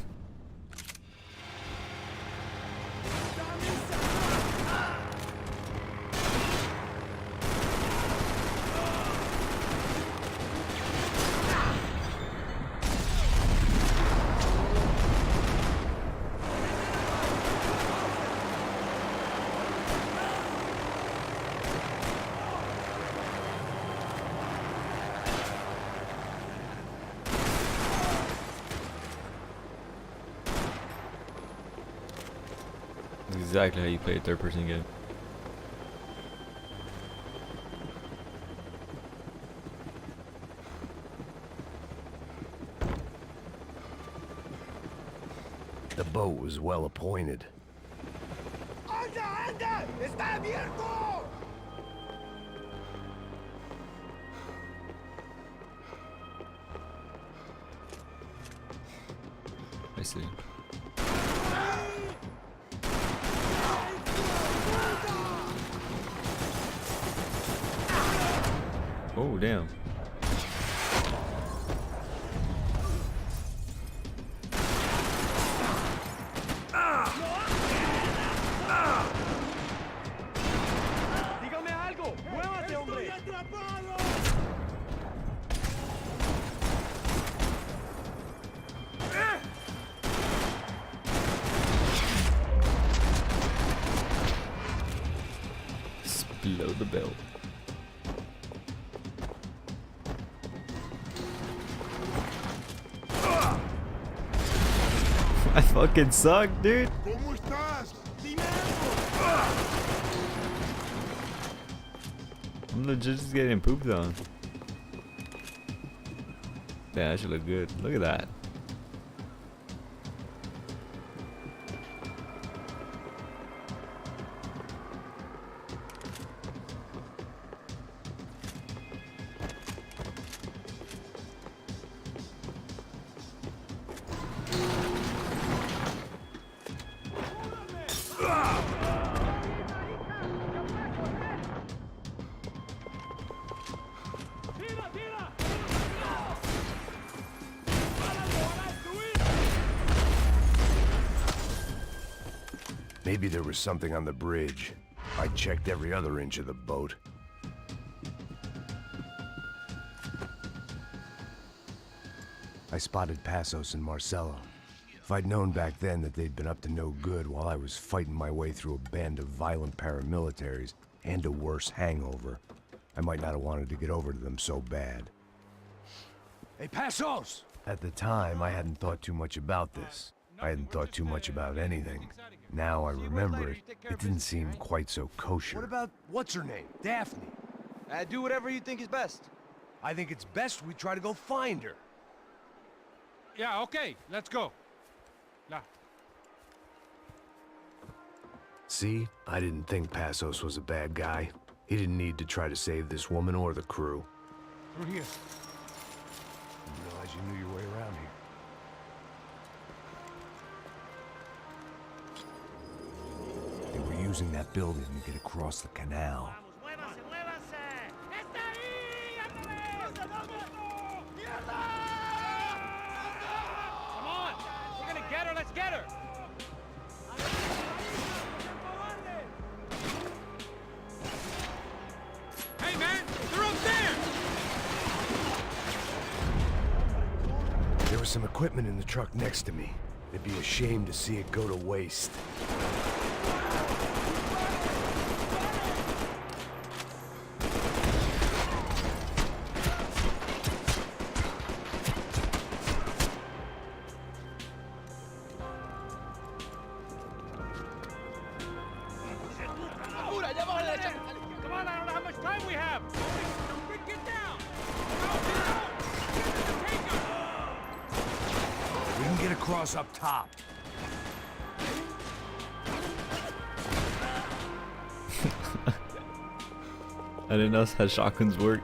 Exactly how you play a third-person game. The boat was well appointed. ¡Anda, anda! ¡Está abierto! I see. Oh, damn. ¡Dígame algo! ¡Muévate, hombre! ¡Estoy atrapado! Below the belt. I fucking suck, dude. ¿Cómo estás? ¡Dime I'm legit just getting pooped on. Yeah, that should look good. Look at that. Maybe there was something on the bridge. I checked every other inch of the boat. I spotted Passos and Marcelo. If I'd known back then that they'd been up to no good while I was fighting my way through a band of violent paramilitaries and a worse hangover, I might not have wanted to get over to them so bad. Hey, Passos! At the time, I hadn't thought too much about this. I hadn't thought too much about anything. Now I remember it, it didn't seem quite so kosher. What about, what's her name? Daphne. Do whatever you think is best. I think it's best we try to go find her. Yeah, okay, let's go. La. See? I didn't think Passos was a bad guy. He didn't need to try to save this woman or the crew. Through here. Didn't realize you knew your way around here. They were using that building to get across the canal. some equipment in the truck next to me. It'd be a shame to see it go to waste. Come on, I don't know how much time we have. Get down. We can get across up top. I didn't know how shotguns work.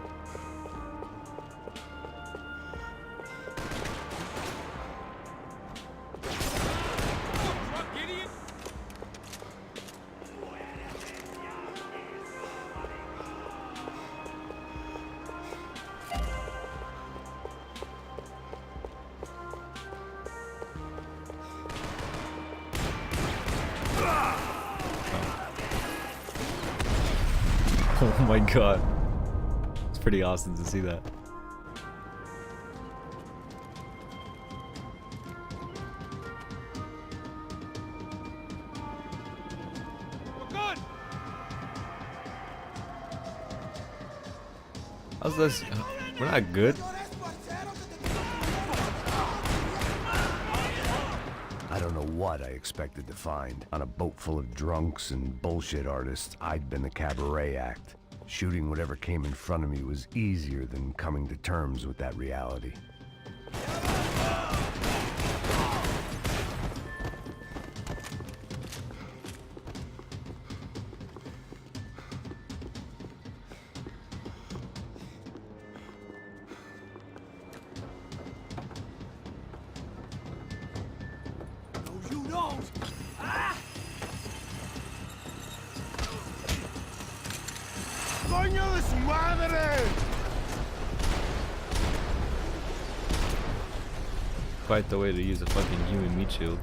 Oh my god. It's pretty awesome to see that. We're good. How's this? We're not good. I don't know what I expected to find. On a boat full of drunks and bullshit artists, I'd been the cabaret act. Shooting whatever came in front of me was easier than coming to terms with that reality. You don't! Ah! ¡Coño de su madre! Quite the way to use a fucking human meat shield.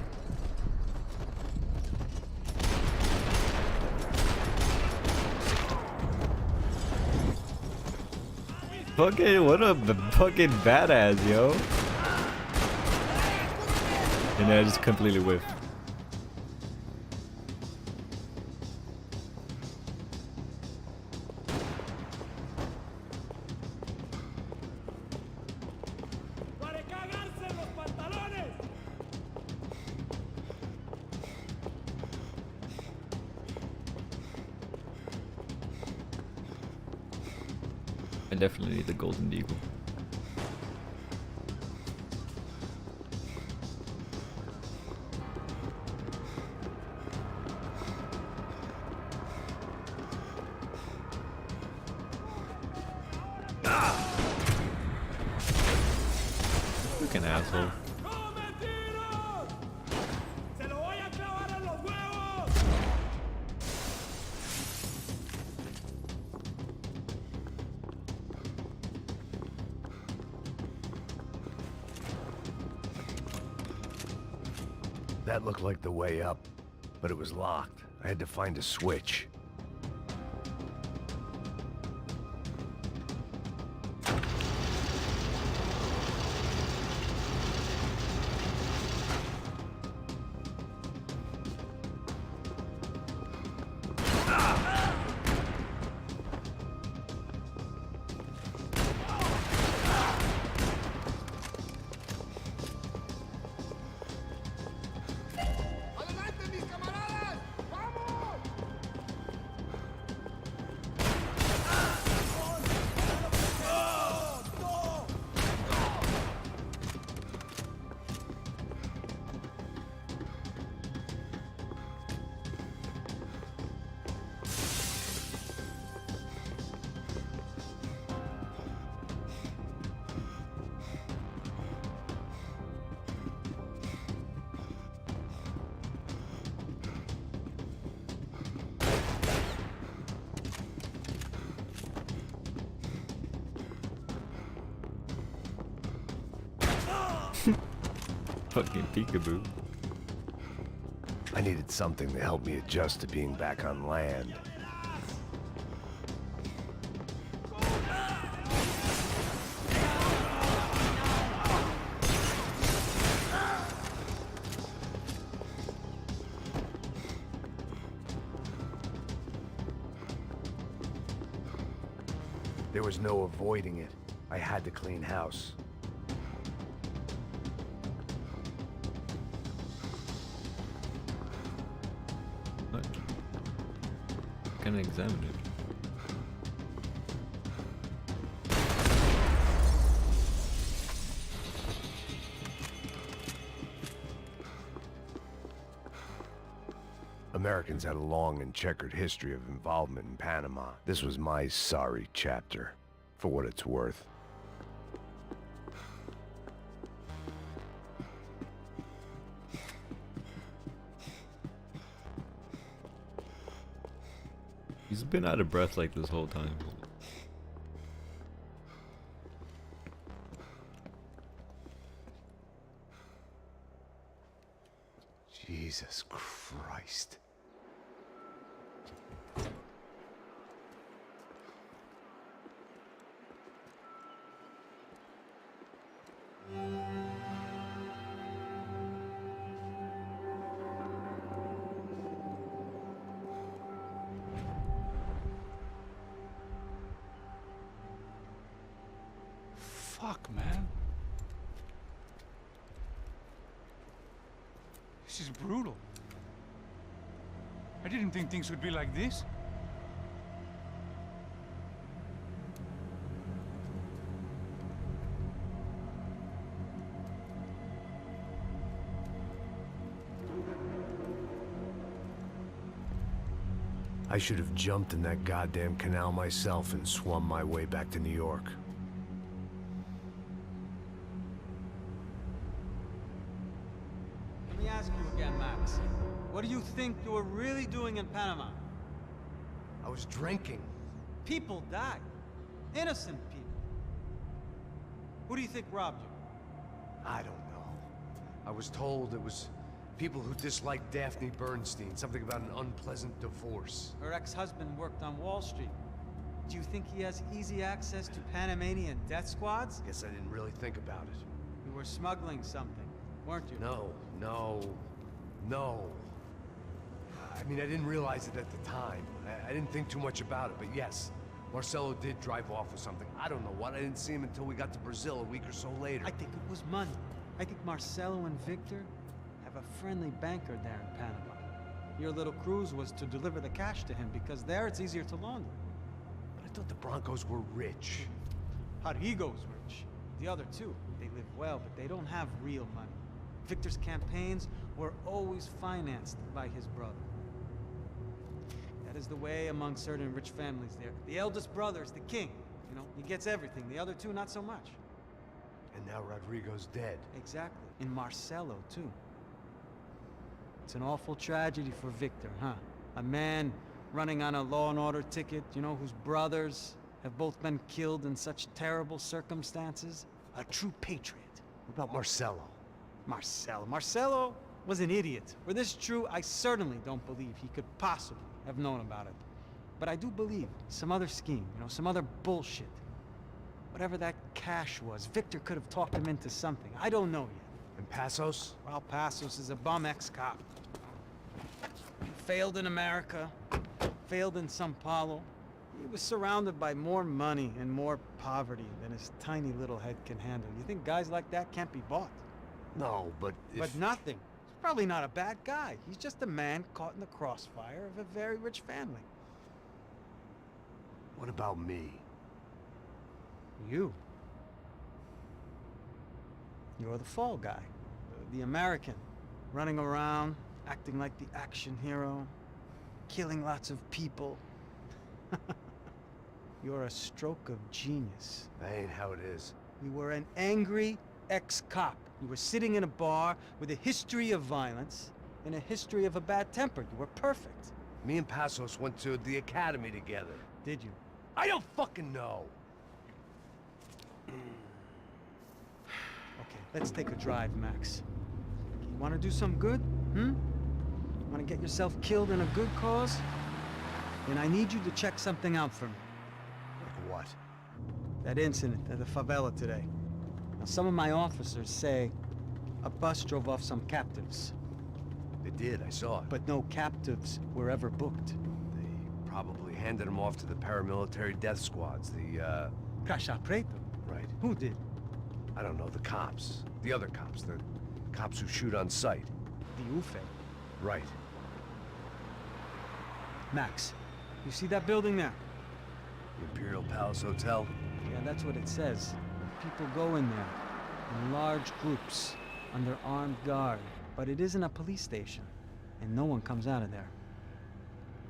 Fucking, what a fucking badass, yo. And I just completely whiffed. I definitely need the golden eagle. Fucking asshole. That looked like the way up, but it was locked. I had to find a switch. Fucking peekaboo. I needed something to help me adjust to being back on land. There was no avoiding it. I had to clean house. What? Can I examine it? Americans had a long and checkered history of involvement in Panama. This was my sorry chapter, for what it's worth. He's been out of breath like this whole time. Jesus Christ. Fuck, man. This is brutal. I didn't think things would be like this. I should have jumped in that goddamn canal myself and swum my way back to New York. Let me ask you again, Max. What do you think you were really doing in Panama? I was drinking. People died. Innocent people. Who do you think robbed you? I don't know. I was told it was people who disliked Daphne Bernstein, something about an unpleasant divorce. Her ex-husband worked on Wall Street. Do you think he has easy access to Panamanian death squads? Guess I didn't really think about it. You were smuggling something, weren't you? No. I mean, I didn't realize it at the time. I didn't think too much about it, but yes, Marcelo did drive off with something. I don't know what. I didn't see him until we got to Brazil a week or so later. I think it was money. I think Marcelo and Victor have a friendly banker there in Panama. Your little cruise was to deliver the cash to him because there it's easier to launder. But I thought the Broncos were rich. Rodrigo's rich. The other two, they live well, but they don't have real money. Victor's campaigns were always financed by his brother. That is the way among certain rich families there. The eldest brother is the king. You know, he gets everything. The other two, not so much. And now Rodrigo's dead. Exactly. And Marcelo, too. It's an awful tragedy for Victor, huh? A man running on a law and order ticket, you know, whose brothers have both been killed in such terrible circumstances. A true patriot. What about Marcelo? Marcelo was an idiot. Were this true, I certainly don't believe he could possibly have known about it. But I do believe some other scheme, you know, some other bullshit. Whatever that cash was, Victor could have talked him into something. I don't know yet. And Passos? Well, Passos is a bum ex-cop. He failed in America, failed in Sao Paulo. He was surrounded by more money and more poverty than his tiny little head can handle. You think guys like that can't be bought? No, but if... But nothing. He's probably not a bad guy. He's just a man caught in the crossfire of a very rich family. What about me? You. You're the fall guy. The American. Running around, acting like the action hero. Killing lots of people. You're a stroke of genius. That ain't how it is. You were an angry ex-cop. You were sitting in a bar with a history of violence and a history of a bad temper. You were perfect. Me and Passos went to the academy together. Did you? I don't fucking know. Okay, let's take a drive, Max. You want to do some good? Want to get yourself killed in a good cause? Then I need you to check something out for me. Like what? That incident at the favela today. Now, some of my officers say a bus drove off some captives. They did, I saw it. But no captives were ever booked. They probably. Handed them off to the paramilitary death squads, the, Caixa Preta? Right. Who did? I don't know, the cops. The other cops, the cops who shoot on sight. The UFE. Right. Max, you see that building there? The Imperial Palace Hotel? Yeah, that's what it says. People go in there in large groups under armed guard. But it isn't a police station, and no one comes out of there.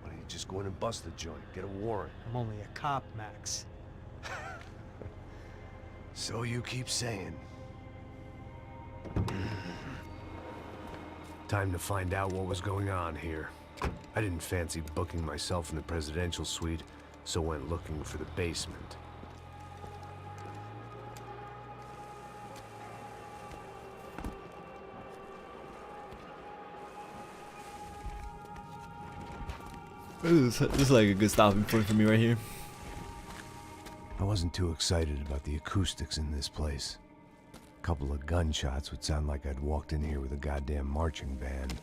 Why don't you just go in and bust the joint? Get a warrant. I'm only a cop, Max. So you keep saying. Time to find out what was going on here. I didn't fancy booking myself in the presidential suite, so went looking for the basement. This is like a good stopping point for me right here. I wasn't too excited about the acoustics in this place. A couple of gunshots would sound like I'd walked in here with a goddamn marching band.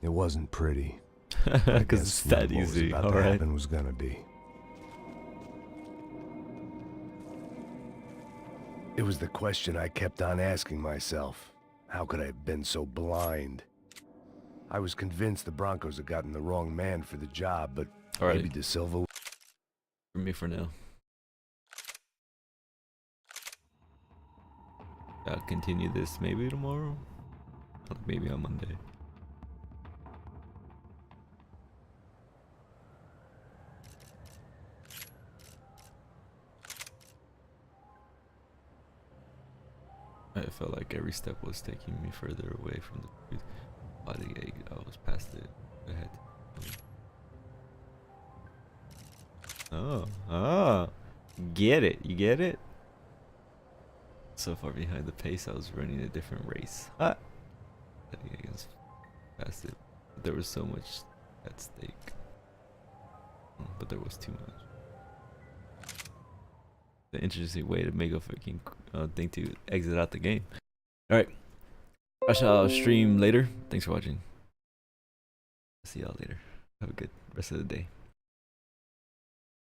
It wasn't pretty. Because it's that easy. All right. Happen was gonna be. It was the question I kept on asking myself. How could I have been so blind? I was convinced the Broncos had gotten the wrong man for the job, but maybe De Silva... For me for now. I'll continue this maybe tomorrow. Or maybe on Monday. I felt like every step was taking me further away from the truth. I was past it ahead. Oh, get it? You get it? So far behind the pace, I was running a different race. I guess past it. There was so much at stake, but there was too much. The interesting way to make a fucking thing to exit out the game. Alright. I shall stream later. Thanks for watching. See y'all later. Have a good rest of the day.